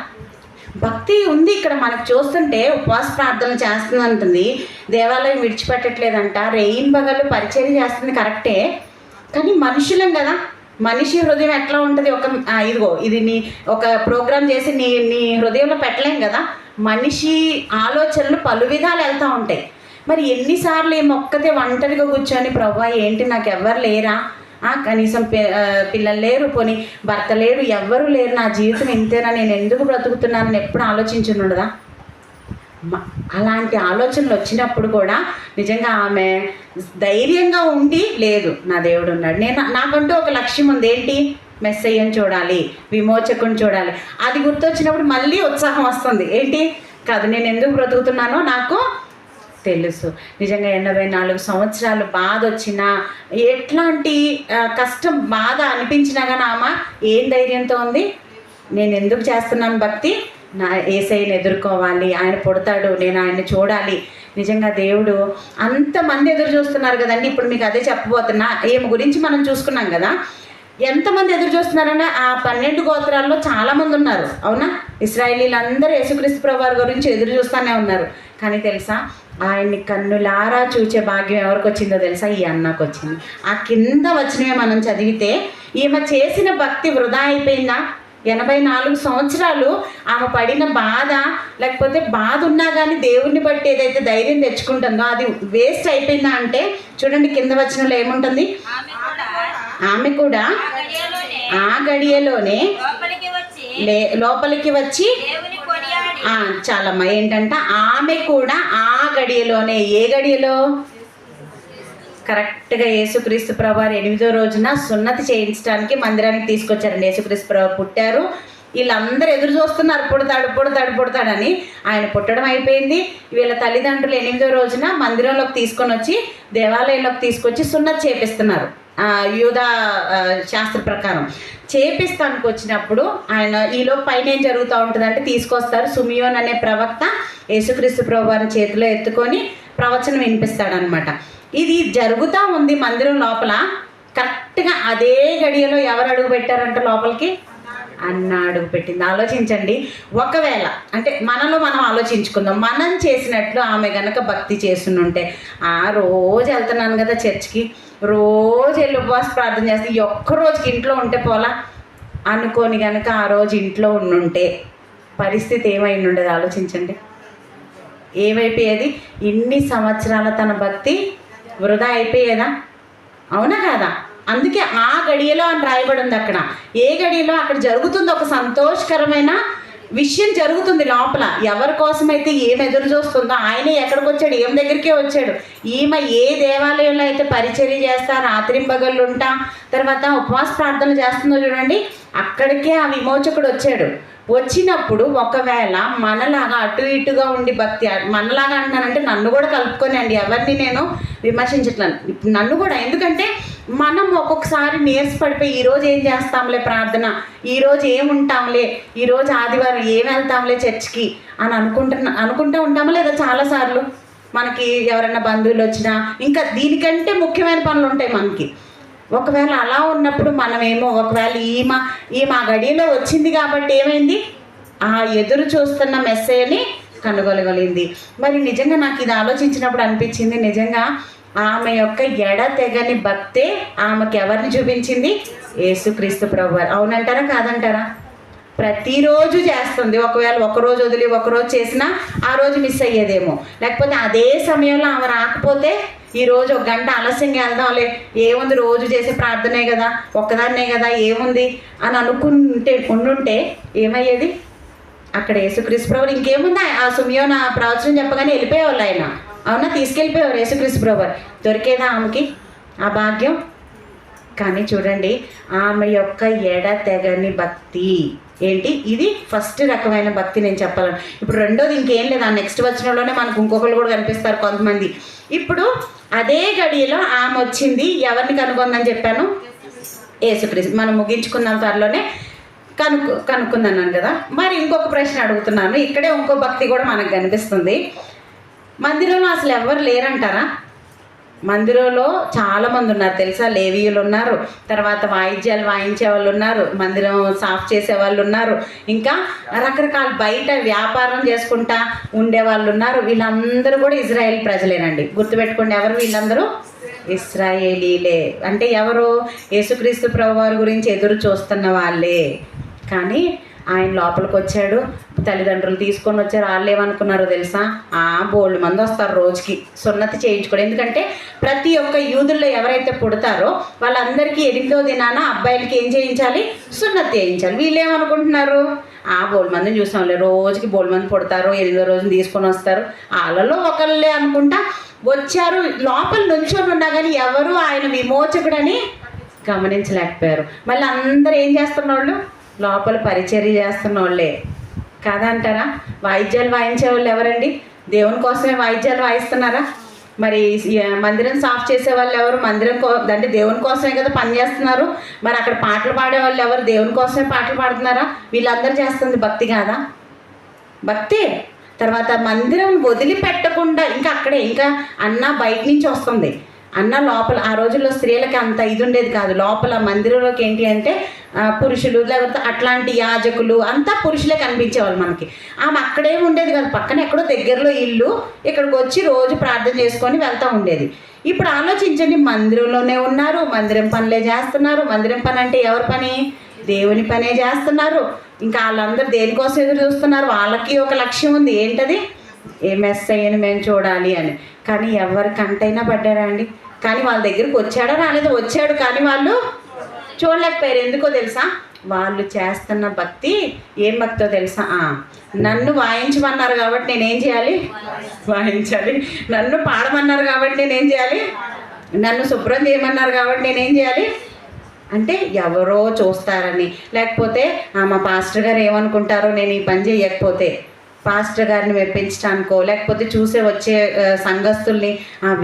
S1: భక్తి ఉంది ఇక్కడ మనకు చూస్తుంటే. ఉపవాస ప్రార్థనలు చేస్తుంది అంటుంది, దేవాలయం విడిచిపెట్టట్లేదంట, రేయింబగళ్ళు పరిచర్య చేస్తుంది కరెక్టే. కానీ మనుషులం కదా, మనిషి హృదయం ఎట్లా ఉంటుంది? ఇదిగో ఇది నీ ఒక ప్రోగ్రామ్ చేసి నీ నీ హృదయంలో పెట్టలేం కదా. మనిషి ఆలోచనలు పలు విధాలు వెళ్తూ ఉంటాయి. మరి ఎన్నిసార్లు ఏమో ఒక్కతే ఒంటరిగా కూర్చొని ప్రభువా ఏంటి నాకు ఎవ్వరు లేరా, కనీసం పిల్లలు లేరు, పోనీ భర్త లేడు, ఎవ్వరూ లేరు, నా జీవితం ఇంతేనా, నేను ఎందుకు బ్రతుకుతున్నానని ఎప్పుడు ఆలోచించుండదా? అలాంటి ఆలోచనలు వచ్చినప్పుడు కూడా నిజంగా ఆమె ధైర్యంగా ఉండి, లేదు నా దేవుడు ఉన్నాడు, నాకంటూ ఒక లక్ష్యం ఉంది, ఏంటి, మెస్సయ్యను చూడాలి, విమోచకుని చూడాలి. అది గుర్తొచ్చినప్పుడు మళ్ళీ ఉత్సాహం వస్తుంది. ఏంటి కాదు, నేను ఎందుకు బ్రతుకుతున్నానో నాకు తెలుసు. నిజంగా 84 సంవత్సరాలు బాధ వచ్చినా, ఎట్లాంటి కష్టం బాధ అనిపించినా కానీ ఆమె ఏం ధైర్యంతో ఉంది? నేను ఎందుకు చేస్తున్నాను భక్తి? నా యేసయ్యని ఎదుర్కోవాలి, ఆయన పుడతాడు, నేను ఆయన్ని చూడాలి. నిజంగా దేవుడు, అంతమంది ఎదురు చూస్తున్నారు కదండి. ఇప్పుడు మీకు అదే చెప్పబోతున్నా. ఏమి గురించి మనం చూసుకున్నాం కదా, ఎంతమంది ఎదురు చూస్తున్నారని. ఆ 12 గోత్రాల్లో చాలామంది ఉన్నారు, అవునా? ఇశ్రాయేలీలందరూ యేసుక్రీస్తు ప్రభువారి గురించి ఎదురు చూస్తూనే ఉన్నారు. కానీ తెలుసా, ఆయన్ని కన్నులారా చూచే భాగ్యం ఎవరికి వచ్చిందో తెలుసా? ఈ అన్నకు వచ్చింది. ఆ కింద వచ్చినవే మనం చదివితే, ఈమె చేసిన భక్తి వృధా అయిపోయిందా? 84 సంవత్సరాలు ఆమె పడిన బాధ, లేకపోతే బాధ ఉన్నా కానీ దేవుణ్ణి బట్టి ఏదైతే ధైర్యం తెచ్చుకుంటుందో అది వేస్ట్ అయిపోయిందా అంటే, చూడండి కింద వచనంలో ఏముంటుంది? ఆమె కూడా ఆ గడియలోనే లోపలికి వచ్చి చాలమ్మా, ఏంటంట, ఆమె కూడా ఆ గడియలోనే. ఏ గడియలో? కరెక్ట్గా యేసుక్రీస్తు ప్రభువారు 8వ రోజున సున్నతి చేయించడానికి మందిరానికి తీసుకొచ్చారండి. యేసుక్రీస్తు ప్రభువారు పుట్టారు, వీళ్ళందరూ ఎదురు చూస్తున్నారు, పుడతాడని. ఆయన పుట్టడం అయిపోయింది. వీళ్ళ తల్లిదండ్రులు 8వ రోజున మందిరంలోకి తీసుకొని వచ్చి, దేవాలయంలోకి తీసుకొచ్చి సున్నతి చేపిస్తున్నారు. యూదా శాస్త్ర ప్రకారం చేపిస్తానికి వచ్చినప్పుడు ఆయన ఈలో పైన ఏం జరుగుతూ ఉంటుందంటే, తీసుకొస్తారు. సుమియోన్ అనే ప్రవక్త యేసుక్రీస్తు ప్రభువారిని చేతిలో ఎత్తుకొని ప్రవచనం వినిపిస్తాడనమాట. ఇది జరుగుతూ ఉంది మందిరం లోపల. కరెక్ట్గా అదే గడియలో ఎవరు అడుగు పెట్టారంట లోపలికి? అన్న అడుగు పెట్టింది. ఆలోచించండి, ఒకవేళ అంటే మనలో మనం ఆలోచించుకుందాం, మనం చేసినట్లు ఆమె గనక భక్తి చేస్తుంటే, రోజు వెళ్తున్నాను కదా చర్చ్కి, రోజు వెళ్ళి ఉపవాస ప్రార్థన చేస్తే, ఈ ఒక్కరోజుకి ఇంట్లో ఉంటే పోలా అనుకొని కనుక ఆ రోజు ఇంట్లో ఉండుంటే పరిస్థితి ఏమైంది ఉండేది? ఆలోచించండి, ఏమైపోయేది? ఇన్ని సంవత్సరాల తన భక్తి వృధా అయిపోయేదా? అవునా కాదా? అందుకే ఆ గడియలో అని రాయబడి ఉంది అక్కడ. ఏ గడియలో? అక్కడ జరుగుతుంది ఒక సంతోషకరమైన విషయం జరుగుతుంది లోపల. ఎవరి కోసమైతే ఏమి ఎదురు చూస్తుందో ఆయనే ఎక్కడికి వచ్చాడు? ఏం దగ్గరికే వచ్చాడు. ఈమె ఏ దేవాలయంలో అయితే పరిచర్య చేస్తా, రాత్రింబగళ్ళు ఉంటా, తర్వాత ఉపవాస ప్రార్థనలు చేస్తుందో చూడండి, అక్కడికే ఆ విమోచకుడు వచ్చాడు. వచ్చినప్పుడు ఒకవేళ మనలాగా అటు ఇటుగా ఉండి భక్తి, మనలాగా అంటున్నానంటే నన్ను కూడా కలుపుకొని అండి, ఎవరిని నేను విమర్శించట్లను, నన్ను కూడా. ఎందుకంటే మనం ఒక్కొక్కసారి నీరసపడిపోయి, ఈరోజు ఏం చేస్తాంలే ప్రార్థన, ఈరోజు ఏముంటాంలే, ఈరోజు ఆదివారం ఏం వెళ్తాంలే చర్చ్కి అని అనుకుంటూ ఉంటామా లేదా? చాలాసార్లు మనకి ఎవరైనా బంధువులు వచ్చినా, ఇంకా దీనికంటే ముఖ్యమైన పనులు ఉంటాయి మనకి. ఒకవేళ అలా ఉన్నప్పుడు మనమేమో, ఒకవేళ ఈమె ఆ గడిలో వచ్చింది కాబట్టి ఏమైంది? ఆ ఎదురు చూస్తున్న మెస్సేయని కనుగొలగలిగింది. మరి నిజంగా నాకు ఇది ఆలోచించినప్పుడు అనిపించింది, నిజంగా ఆమె యొక్క ఎడతెగని భక్తే ఆమెకి ఎవరిని చూపించింది? యేసుక్రీస్తు ప్రభువారు. అవునంటారా కాదంటారా? ప్రతిరోజు చేస్తుంది. ఒకవేళ ఒకరోజు వదిలి ఒకరోజు చేసినా ఆ రోజు మిస్ అయ్యేదేమో, లేకపోతే అదే సమయంలో ఆమె రాకపోతే ఈరోజు 1 గంట ఆలస్యంగా వెళ్దాంలే, ఏముంది రోజు చేసే ప్రార్థనే కదా, ఒక్కదాన్నే కదా, ఏముంది అని ఉండుంటే ఏమయ్యేది? అక్కడ యేసుక్రీస్తు ప్రభువారు ఇంకేముంది, ఆ సుమియోన ప్రవచనం చెప్పగానే వెళ్ళిపోయేవాళ్ళు ఆయన. అవునా? తీసుకెళ్ళిపోయేవారు యేసుక్రీస్తు ప్రభువారు. దొరికేదా ఆమెకి ఆ భాగ్యం? కానీ చూడండి, ఆమె యొక్క ఎడతెగని భక్తి ఏంటి? ఇది ఫస్ట్ రకమైన భక్తి నేను చెప్పాలను. ఇప్పుడు రెండోది ఇంకేం లేదు, ఆ నెక్స్ట్ వచనంలోనే మనకు ఇంకొకరు కూడా కనిపిస్తారు కొంతమంది. ఇప్పుడు అదే గడియలో ఆమె వచ్చింది, ఎవరిని కనుగొందని చెప్పాను? యేసుక్రీస్తు. మనం ముగించుకున్నాం త్వరలోనే, కనుక్కుందన్నాను కదా. మరి ఇంకొక ప్రశ్న అడుగుతున్నాను, ఇక్కడే ఇంకో భక్తి కూడా మనకు కనిపిస్తుంది. మందిరంలో అసలు ఎవరు లేరంటారా? మందిరంలో చాలామంది ఉన్నారు తెలుసా. లేవీయులు ఉన్నారు, తర్వాత వాయిద్యాలు వాయించే వాళ్ళు ఉన్నారు, మందిరం సాఫ్ చేసే వాళ్ళు ఉన్నారు, ఇంకా రకరకాల బయట వ్యాపారం చేసుకుంటా ఉండే వాళ్ళు ఉన్నారు. వీళ్ళందరూ కూడా ఇజ్రాయేల్ ప్రజలేనండి. గుర్తుపెట్టుకోండి, ఎవరు వీళ్ళందరూ? ఇశ్రాయేలీలే. అంటే ఎవరు? యేసుక్రీస్తు ప్రభువారి గురించి ఎదురు చూస్తున్న వాళ్ళే. కానీ ఆయన లోపలికి వచ్చాడు, తల్లిదండ్రులు తీసుకొని వచ్చారు. వాళ్ళు ఏమనుకున్నారో తెలుసా? బోల్డ్ మంది వస్తారు రోజుకి సున్నతి చేయించుకోవడం. ఎందుకంటే ప్రతి ఒక్క యూదుల్లో ఎవరైతే పుడతారో వాళ్ళందరికీ 8వ దినాన అబ్బాయిలకి ఏం చేయించాలి? సున్నతి చేయించాలి. వీళ్ళు ఏమనుకుంటున్నారు? బోల్డ్ మందిని చూసాంలే, రోజుకి బోల్డ్ మంది పుడతారు, 8వ రోజున తీసుకొని వస్తారు, వాళ్ళలో ఒకళ్ళే అనుకుంటా వచ్చారు. లోపల నుంచొని ఉన్నా కానీ ఎవరు ఆయన విమోచకుడని గమనించలేకపోయారు. మళ్ళీ అందరూ ఏం చేస్తున్న వాళ్ళు? లోపల పరిచర్య చేస్తున్న వాళ్ళే కాదంటారా? వాయిద్యాలు వాయించే వాళ్ళు ఎవరండి? దేవుని కోసమే వాయిద్యాలు వాయిస్తున్నారా? మరి మందిరం సాఫ్ చేసే వాళ్ళు ఎవరు? అంటే దేవుని కోసమే కదా పని చేస్తున్నారు. మరి అక్కడ పాటలు పాడే వాళ్ళు ఎవరు? దేవుని కోసమే పాటలు పాడుతున్నారా? వీళ్ళందరూ చేస్తుంది భక్తి కాదా? భక్తి. తర్వాత మందిరం వదిలిపెట్టకుండా ఇంకా అక్కడే, ఇంకా అన్న బయట నుంచి వస్తుంది, అన్న లోపల. ఆ రోజుల్లో స్త్రీలకి అంత ఇది ఉండేది కాదు. లోపల మందిరంలోకి ఏంటి అంటే పురుషులు, లేకపోతే అట్లాంటి యాజకులు అంతా పురుషులే కనిపించేవాళ్ళు మనకి. ఆమె అక్కడే ఉండేది కాదు, పక్కన ఎక్కడో దగ్గరలో ఇల్లు, ఇక్కడికి వచ్చి రోజు ప్రార్థన చేసుకొని వెళ్తూ ఉండేది. ఇప్పుడు ఆలోచించండి, మందిరంలోనే ఉన్నారు, మందిరం పనులే చేస్తున్నారు. మందిరం పని అంటే ఎవరి పని? దేవుని పనే చేస్తున్నారు. ఇంకా వాళ్ళందరూ దేనికోసం ఎదురు చూస్తున్నారు? వాళ్ళకి ఒక లక్ష్యం ఉంది. ఏంటది? ఏ మెస్సయ్యని మేము చూడాలి అని. కానీ ఎవరికంటైనా పడ్డారా అండి? కానీ వాళ్ళ దగ్గరికి వచ్చాడా రాలేదో? వచ్చాడు, కానీ వాళ్ళు చూడలేకపోయారు. ఎందుకో తెలుసా? వాళ్ళు చేస్తున్న భక్తి ఏం భక్తో తెలుసా? నన్ను వాయించమన్నారు కాబట్టి నేనేం చేయాలి? వాయించాలి. నన్ను పాడమన్నారు కాబట్టి నేనేం చేయాలి? నన్ను శుభ్రం చేయమన్నారు కాబట్టి నేనేం చేయాలి? అంటే ఎవరో చూస్తారని, లేకపోతే మా పాస్టర్ గారు ఏమనుకుంటారో నేను ఈ పని చేయకపోతే, పాస్టర్ గారిని మెప్పించడానికో, లేకపోతే చూసే వచ్చే సంఘస్థుల్ని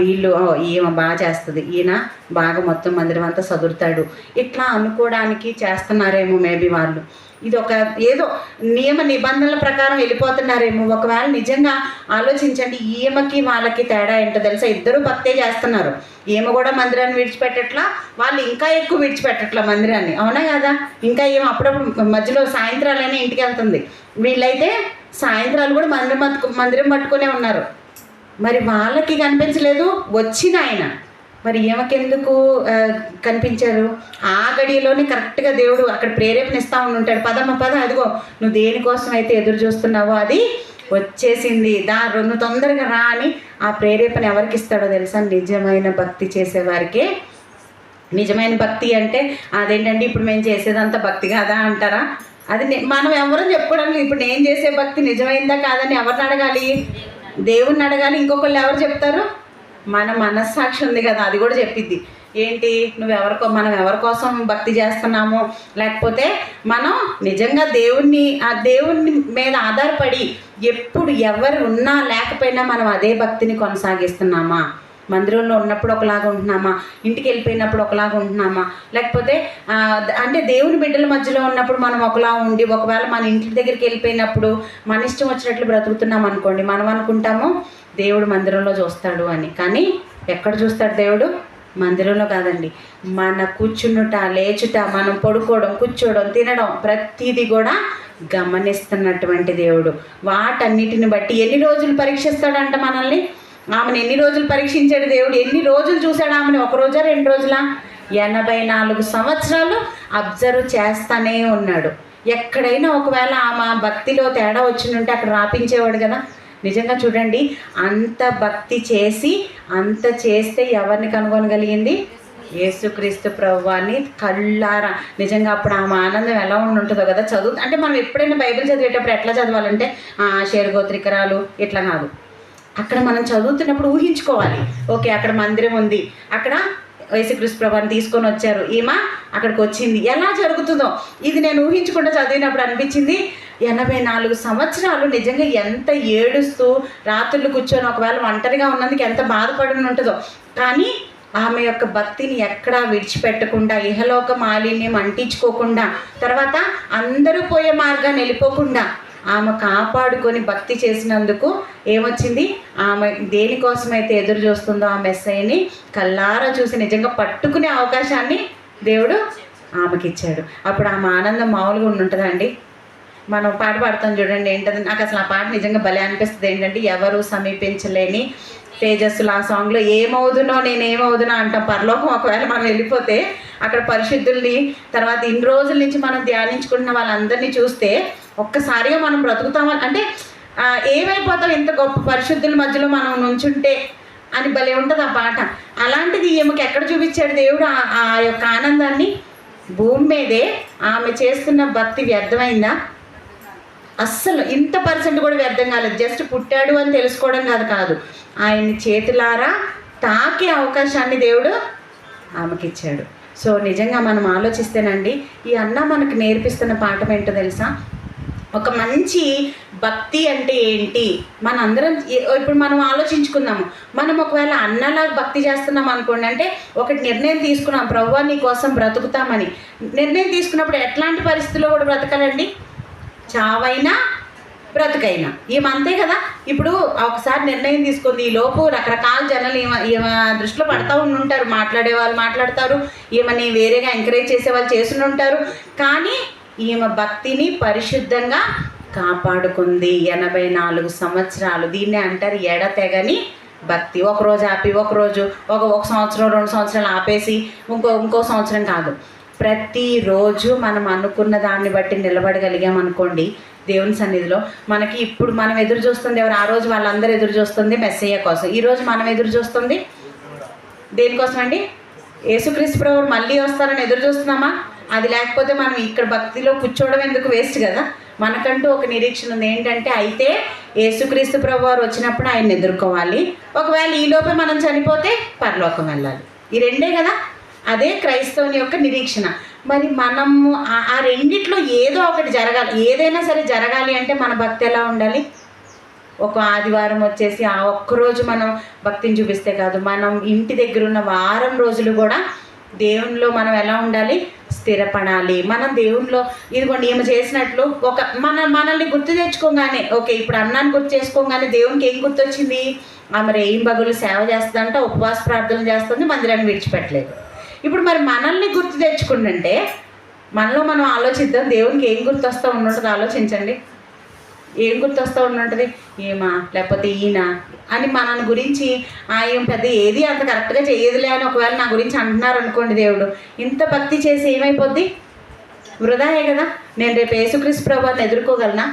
S1: వీళ్ళు ఈమె బాగా చేస్తుంది, ఈయన బాగా మొత్తం మందిరం అంతా సదురుతాడు, ఇట్లా అనుకోవడానికి చేస్తున్నారేమో మేబీ వాళ్ళు. ఇది ఒక ఏదో నియమ నిబంధనల ప్రకారం వెళ్ళిపోతున్నారేమో. ఒకవేళ నిజంగా ఆలోచించండి, ఈమెకి వాళ్ళకి తేడా ఏంటో తెలుసా? ఇద్దరు భక్తే చేస్తున్నారు. ఈమె కూడా మందిరాన్ని విడిచిపెట్టట్లా, వాళ్ళు ఇంకా ఎక్కువ విడిచిపెట్టట్లా మందిరాన్ని. అవునా కదా? ఇంకా ఏమో అప్పుడప్పుడు మధ్యలో సాయంత్రాలైనా ఇంటికి వెళ్తుంది. వీళ్ళైతే సాయంత్రాలు కూడా మందిరం పట్టుకునే ఉన్నారు. మరి వాళ్ళకి కనిపించలేదు వచ్చిన ఆయన, మరి ఈమెకెందుకు కనిపించారు? ఆ గడియలోనే కరెక్ట్గా దేవుడు అక్కడ ప్రేరేపణ ఇస్తూ ఉంటాడు. పదమ్మ పద, అదిగో నువ్వు దేనికోసం అయితే ఎదురు చూస్తున్నావో అది వచ్చేసింది, నువ్వు తొందరగా రా అని ఆ ప్రేరేపణ ఎవరికి ఇస్తాడో తెలుసా? నిజమైన భక్తి చేసేవారికే. నిజమైన భక్తి అంటే అదేంటండి ఇప్పుడు మేము చేసేదంతా భక్తి కాదా అంటారా? అది మనం ఎవరో చెప్పుకోవడానికి. ఇప్పుడు నేను చేసే భక్తి నిజమైందా కాదని ఎవరిని అడగాలి? దేవుణ్ణి అడగాలి. ఇంకొకళ్ళు ఎవరు చెప్తారు? మన మనస్సాక్షి ఉంది కదా, అది కూడా చెప్పిద్ది. ఏంటి మనం ఎవరి కోసం భక్తి చేస్తున్నామో, లేకపోతే మనం నిజంగా దేవుని మీద ఆధారపడి ఎప్పుడు ఎవరు ఉన్నా లేకపోయినా మనం అదే భక్తిని కొనసాగిస్తున్నామా? మందిరంలో ఉన్నప్పుడు ఒకలాగా ఉంటున్నామా? ఇంటికి వెళ్ళిపోయినప్పుడు ఒకలాగా ఉంటున్నామా? లేకపోతే అంటే దేవుని బిడ్డల మధ్యలో ఉన్నప్పుడు మనం ఒకలా ఉండి, ఒకవేళ మన ఇంటి దగ్గరికి వెళ్ళిపోయినప్పుడు మన ఇష్టం వచ్చినట్లు బ్రతుకుతున్నాం అనుకోండి, మనం అనుకుంటాము దేవుడు మందిరంలో చూస్తాడు అని. కానీ ఎక్కడ చూస్తాడు దేవుడు? మందిరంలో కాదండి. మన కూర్చున్నట, లేచుట, మనం పడుకోవడం, కూర్చోవడం, తినడం, ప్రతిదీ కూడా గమనిస్తున్నటువంటి దేవుడు. వాటన్నిటిని బట్టి ఎన్ని రోజులు పరీక్షిస్తాడంట మనల్ని? ఆమెను ఎన్ని రోజులు పరీక్షించాడు దేవుడు? ఎన్ని రోజులు చూశాడు ఆమెను? 1 రోజా 2 రోజులా? 84 సంవత్సరాలు అబ్జర్వ్ చేస్తానే ఉన్నాడు. ఎక్కడైనా ఒకవేళ ఆమె భక్తిలో తేడా వచ్చిందంటే అక్కడ రాపించేవాడు కదా. నిజంగా చూడండి, అంత భక్తి చేసి అంత చేస్తే ఎవరిని కనుగొనగలిగింది? యేసుక్రీస్తు ప్రభువాన్ని కళ్ళారా. నిజంగా అప్పుడు ఆమె ఆనందం ఎలా ఉంటుందో కదా. అంటే మనం ఎప్పుడైనా బైబిల్ చదివేటప్పుడు ఎట్లా చదవాలంటే షేర్ గోత్రికరాలు ఇట్లా కాదు. అక్కడ మనం చదువుతున్నప్పుడు ఊహించుకోవాలి. ఓకే, అక్కడ మందిరం ఉంది, అక్కడ యేసుక్రీస్తు ప్రభువాన్ని తీసుకొని వచ్చారు, ఈమె అక్కడికి వచ్చింది, ఎలా జరుగుతుందో ఇది నేను ఊహించకుండా చదివినప్పుడు అనిపించింది. 84 సంవత్సరాలు నిజంగా ఎంత ఏడుస్తూ రాత్రులు కూర్చొని ఒకవేళ ఒంటరిగా ఉన్నందుకు ఎంత బాధపడి ఉంటుందో. కానీ ఆమె యొక్క భక్తిని ఎక్కడా విడిచిపెట్టకుండా, ఇహలోక మాలిన్యం అంటించుకోకుండా, తర్వాత అందరూ పోయే మార్గాన్ని వెళ్ళిపోకుండా ఆమె కాపాడుకొని భక్తి చేసినందుకు ఏమొచ్చింది? ఆమె దేనికోసమైతే ఎదురు చూస్తుందో ఆ మెస్సయ్యని కల్లారా చూసి నిజంగా పట్టుకునే అవకాశాన్ని దేవుడు ఆమెకి ఇచ్చాడు. అప్పుడు ఆమె ఆనందం మామూలుగా ఉంటుందండి. మనం పాట పాడుతాం చూడండి, ఏంటది, నాకు అసలు ఆ పాట నిజంగా భలే అనిపిస్తుంది. ఏంటంటే, ఎవరు సమీపించలేని తేజస్సులు, ఆ సాంగ్లో ఏమవుదునో నేను ఏమవుదునో అంటాం. పరలోకం ఒకవేళ మనం వెళ్ళిపోతే అక్కడ పరిశుద్ధుల్ని, తర్వాత ఇన్ని రోజుల నుంచి మనం ధ్యానించుకుంటున్న వాళ్ళందరినీ చూస్తే ఒక్కసారిగా మనం బ్రతుకుతామని అంటే ఏమైపోతాం ఇంత గొప్ప పరిశుద్ధుల మధ్యలో మనం నుంచుంటే అని భలే ఉంటుంది ఆ పాట. అలాంటిది ఈమెకి ఎక్కడ చూపించాడు దేవుడు ఆ యొక్క ఆనందాన్ని? భూమి మీదే. ఆమె చేస్తున్న భక్తి వ్యర్థమైందా? అస్సలు ఇంత పర్సెంట్ కూడా వ్యర్థం కాలేదు. జస్ట్ పుట్టాడు అని తెలుసుకోవడం కాదు, ఆయన్ని చేతులారా తాకే అవకాశాన్ని దేవుడు ఆమెకిచ్చాడు. సో నిజంగా మనం ఆలోచిస్తేనండి, ఈ అన్న మనకు నేర్పిస్తున్న పాఠం ఏంటో తెలుసా? ఒక మంచి భక్తి అంటే ఏంటి? మనందరం ఇప్పుడు మనం ఆలోచించుకుందాము. మనం ఒకవేళ అన్నలాగా భక్తి చేస్తున్నాం అనుకోండి, అంటే ఒకటి నిర్ణయం తీసుకున్నాం, ప్రభువా నీ కోసం బ్రతుకుతామని. నిర్ణయం తీసుకున్నప్పుడు ఎట్లాంటి పరిస్థితుల్లో కూడా బ్రతకాలండి? చావైనా బ్రతుకైనా. అంతే కదా. ఇప్పుడు ఒకసారి నిర్ణయం తీసుకుంది, ఈ లోపు రకరకాల జనాలు ఈమె దృష్టిలో పడతా ఉంటారు. మాట్లాడే వాళ్ళు మాట్లాడతారు, ఈమెని వేరేగా ఎంకరేజ్ చేసే వాళ్ళు చేస్తూ ఉంటారు. కానీ ఈమె భక్తిని పరిశుద్ధంగా కాపాడుకుంది 84 సంవత్సరాలు. దీన్నే అంటారు ఎడతెగని భక్తి. ఒకరోజు ఆపి, ఒకరోజు ఒక సంవత్సరం 2 సంవత్సరాలు ఆపేసి ఇంకో సంవత్సరం కాదు, ప్రతిరోజు మనం అనుకున్న దాన్ని బట్టి నిలబడగలిగామనుకోండి దేవుని సన్నిధిలో, మనకి ఇప్పుడు మనం ఎదురు చూస్తుంది ఎవరు? ఆ రోజు వాళ్ళందరూ ఎదురు చూస్తుంది మెస్సయ్య కోసం. ఈరోజు మనం ఎదురు చూస్తుంది దేనికోసం అండి? యేసుక్రీస్తు ప్రభువు మళ్ళీ వస్తారని ఎదురు చూస్తున్నామా? అది లేకపోతే మనం ఇక్కడ భక్తిలో కూర్చోవడం ఎందుకు? వేస్ట్ కదా. మనకంటూ ఒక నిరీక్షణ ఉంది. ఏంటంటే, అయితే యేసుక్రీస్తు ప్రభువారు వచ్చినప్పుడు ఆయన్ని ఎదుర్కోవాలి. ఒకవేళ ఈలోపే మనం చనిపోతే పరలోకం వెళ్ళాలి. ఈ రెండే కదా. అదే క్రైస్తవుని యొక్క నిరీక్షణ. మరి మనము ఆ రెండిట్లో ఏదో ఒకటి జరగాలి. ఏదైనా సరే జరగాలి అంటే మన భక్తి ఎలా ఉండాలి? ఒక ఆదివారం వచ్చేసి ఆ ఒక్కరోజు మనం భక్తిని చూపిస్తే కాదు, మనం ఇంటి దగ్గర ఉన్న వారం రోజులు కూడా దేవునిలో మనం ఎలా ఉండాలి? స్థిరపడాలి. మనం దేవునిలో ఇదిగోండి ఈమె చేసినట్లు మనల్ని గుర్తు తెచ్చుకోగానే, ఓకే ఇప్పుడు అన్నాన్ని గుర్తు చేసుకోగానే దేవునికి ఏం గుర్తొచ్చింది? ఆమె రేయిం పగులు సేవ చేస్తుందంట, ఉపవాస ప్రార్థనలు చేస్తుంది, మందిరాన్ని విడిచిపెట్టలేదు. ఇప్పుడు మరి మనల్ని గుర్తు తెచ్చుకుంటుంటే మనలో మనం ఆలోచిద్దాం, దేవునికి ఏం గుర్తొస్తూ ఉంటుందో ఆలోచించండి. ఏం గుర్తొస్తూ ఉంటుంటుంది? ఏమా లేకపోతే ఈయన అని మనల్ని గురించి ఏం పెద్ద ఏది అంత కరెక్ట్గా చేయదులే అని ఒకవేళ నా గురించి అంటున్నారు అనుకోండి, దేవుడు ఇంత భక్తి చేసి ఏమైపోద్ది? వృధాయే కదా. నేను రేపు యేసుక్రీస్తు ప్రభువుని ఎదుర్కోగలనా?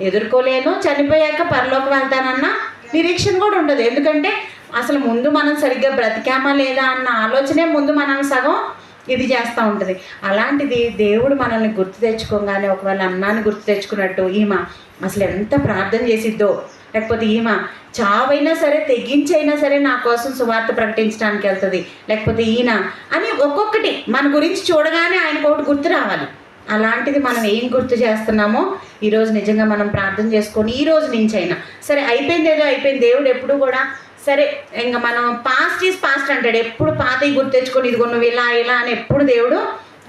S1: ఎదుర్కోలేను. చనిపోయాక పరలోకం వెళ్తానన్నా నిరీక్షణ కూడా ఉండదు. ఎందుకంటే అసలు ముందు మనం సరిగ్గా బ్రతికామా లేదా అన్న ఆలోచనే ముందు మనం సగం ఇది చేస్తూ ఉంటుంది. అలాంటిది దేవుడు మనల్ని గుర్తు తెచ్చుకోగానే, ఒకవేళ అన్నాన్ని గుర్తు తెచ్చుకున్నట్టు ఈమె అసలు ఎంత ప్రార్థన చేసిద్దో, లేకపోతే ఈమె చావైనా సరే తెగించైనా సరే నా కోసం సువార్త ప్రకటించడానికి వెళ్తుంది, లేకపోతే ఈయన అని ఒక్కొక్కటి మన గురించి చూడగానే ఆయనకు ఒకటి గుర్తు రావాలి. అలాంటిది మనం ఏం గుర్తు చేస్తున్నామో ఈరోజు నిజంగా మనం ప్రార్థన చేసుకొని ఈ రోజు నుంచి అయినా సరే, అయిపోయింది ఏదో అయిపోయింది. దేవుడు ఎప్పుడు కూడా సరే ఇంకా మనం పాస్ట్ ఈజ్ పాస్ట్ అంటాడు. ఎప్పుడు పాతవి గుర్తు తెచ్చుకొని ఇదిగో నువ్వు ఇలా ఇలా అని ఎప్పుడు దేవుడు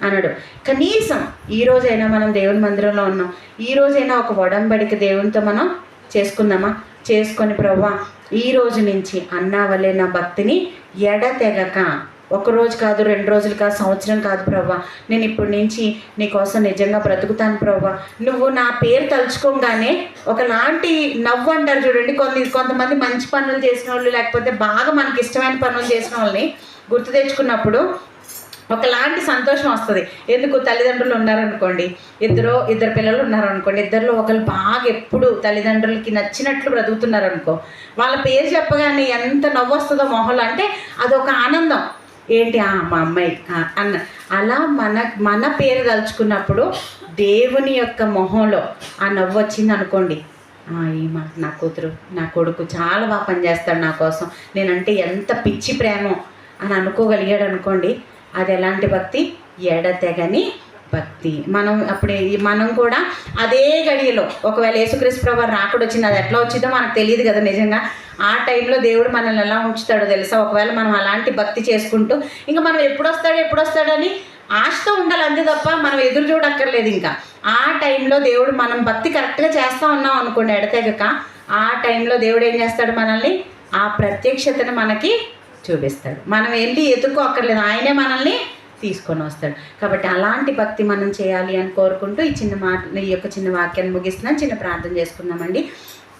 S1: అనడు. కనీసం ఈ రోజైనా మనం దేవుని మందిరంలో ఉన్నాం, ఈ రోజైనా ఒక ఒడంబడిక దేవునితో మనం చేసుకుందామా? చేసుకొని ప్రభువా ఈ రోజు నుంచి అన్నా వల్లే నా భక్తిని ఎడతెగక, ఒకరోజు కాదు, 2 రోజులు కాదు, సంవత్సరం కాదు ప్రభువా, నేను ఇప్పటి నుంచి నీ కోసం నిజంగా బ్రతుకుతాను ప్రభువా. నువ్వు నా పేరు తలుచుకోగానే ఒకలాంటి నవ్వు అంటారు చూడండి. కొంతమంది మంచి పనులు చేసిన వాళ్ళు, లేకపోతే బాగా మనకి ఇష్టమైన పనులు చేసిన వాళ్ళని గుర్తు తెచ్చుకున్నప్పుడు ఒకలాంటి సంతోషం వస్తుంది. ఎందుకు? తల్లిదండ్రులు ఉన్నారనుకోండి, ఇద్దరు పిల్లలు ఉన్నారనుకోండి, ఇద్దరిలో ఒకరు బాగా ఎప్పుడు తల్లిదండ్రులకి నచ్చినట్లు బ్రతుకుతున్నారనుకో, వాళ్ళ పేరు చెప్పగానే ఎంత నవ్వు వస్తుందో మొహంలో. అంటే అదొక ఆనందం. ఏంటి మా అమ్మాయి అన్న అలా మన పేరు తలుచుకున్నప్పుడు దేవుని యొక్క మొహంలో ఆ నవ్వు వచ్చింది అనుకోండి, ఈమె నా కూతురు నా కొడుకు చాలా బాగా పనిచేస్తాడు నా కోసం, నేనంటే ఎంత పిచ్చి ప్రేమో అని అనుకోగలిగాడు అనుకోండి, అది ఎలాంటి భక్తి? ఎడతెగని భక్తి. మనం కూడా అదే గడియలో ఒకవేళ యేసుక్రీస్తు ప్రభువు రాకడ వచ్చింది, అది ఎట్లా వచ్చిందో మనకు తెలియదు కదా. నిజంగా ఆ టైంలో దేవుడు మనల్ని ఎలా ఉంచుతాడో తెలుసా? ఒకవేళ మనం అలాంటి భక్తి చేసుకుంటూ ఇంకా మనం ఎప్పుడు వస్తాడని ఆశతో ఉండాలి అంతే తప్ప మనం ఎదురు చూడక్కర్లేదు. ఇంకా ఆ టైంలో దేవుడు మనం భక్తి కరెక్ట్గా చేస్తూ ఉన్నాం అనుకోండి ఎడతెగక, ఆ టైంలో దేవుడు ఏం చేస్తాడు, మనల్ని ఆ ప్రత్యక్షతను మనకి చూపిస్తాడు. మనం వెళ్ళి ఎత్తుక్కోక్కర్లేదు, ఆయనే మనల్ని తీసుకొని వస్తాడు. కాబట్టి అలాంటి భక్తి మనం చేయాలి అని కోరుకుంటూ ఈ యొక్క చిన్న వాక్యాన్ని ముగిస్తున్నాను. చిన్న ప్రార్థన చేసుకుందామండి.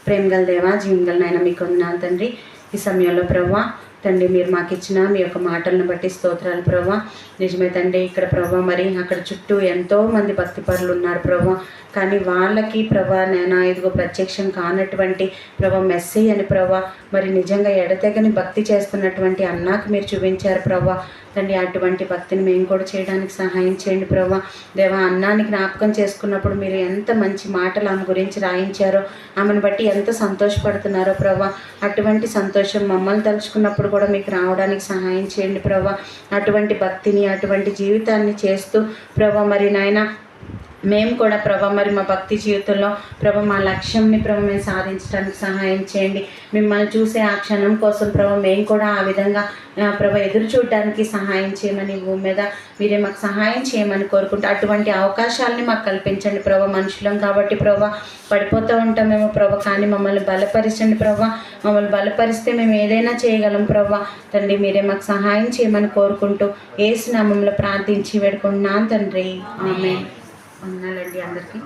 S1: ప్రేమగల దేవా, జీవగల నాయన మీకు వందనాలు తండ్రి. ఈ సమయంలో ప్రభువా తండ్రి, మీరు మాకు ఇచ్చిన మీ యొక్క మాటలను బట్టి స్తోత్రాలు ప్రభువా. నిజమే తండ్రి, ఇక్కడ ప్రభువా మరి అక్కడ చుట్టూ ఎంతోమంది భక్తి పరులు ఉన్నారు ప్రభువా. కానీ వాళ్ళకి ప్రభా నేను ఇదిగో ప్రత్యక్షం కానటువంటి ప్రభా మెస్సీ అని ప్రభా మరి నిజంగా ఎడతెగని భక్తి చేస్తున్నటువంటి అన్నాకు మీరు చూపించారు ప్రభా తండ్రి. అటువంటి భక్తిని మేము కూడా చేయడానికి సహాయం చేయండి ప్రభా. దేవా, అన్నాన్ని జ్ఞాపకం చేసుకున్నప్పుడు మీరు ఎంత మంచి మాటలు ఆమె గురించి రాయించారో, ఆమెను బట్టి ఎంత సంతోషపడుతున్నారో ప్రభా. అటువంటి సంతోషం మమ్మల్ని తలుచుకున్నప్పుడు కూడా మీకు రావడానికి సహాయం చేయండి ప్రభా. అటువంటి భక్తిని, అటువంటి జీవితాన్ని చేస్తూ ప్రభా మరి నాయన మేము కూడా ప్రభా మరి మా భక్తి జీవితంలో ప్రభా మా లక్ష్యంని ప్రభా మేము సాధించడానికి సహాయం చేయండి. మిమ్మల్ని చూసే ఆ క్షణం కోసం ప్రభా మేము కూడా ఆ విధంగా ప్రభా ఎదురు చూడడానికి సహాయం చేయమని, భూమి మీద మీరే మాకు సహాయం చేయమని కోరుకుంటూ అటువంటి అవకాశాలని మాకు కల్పించండి ప్రభా. మనుషులం కాబట్టి ప్రభా పడిపోతూ ఉంటామేమో ప్రభా, కానీ మమ్మల్ని బలపరచండి ప్రభా. మమ్మల్ని బలపరిస్తే మేము ఏదైనా చేయగలం ప్రభా తండ్రి. మీరే మాకు సహాయం చేయమని కోరుకుంటూ యేసు నామములో ప్రార్థించి వేడుకుంటున్నాను తండ్రి. ఆమేన్. వందనాలండి అందరికీ.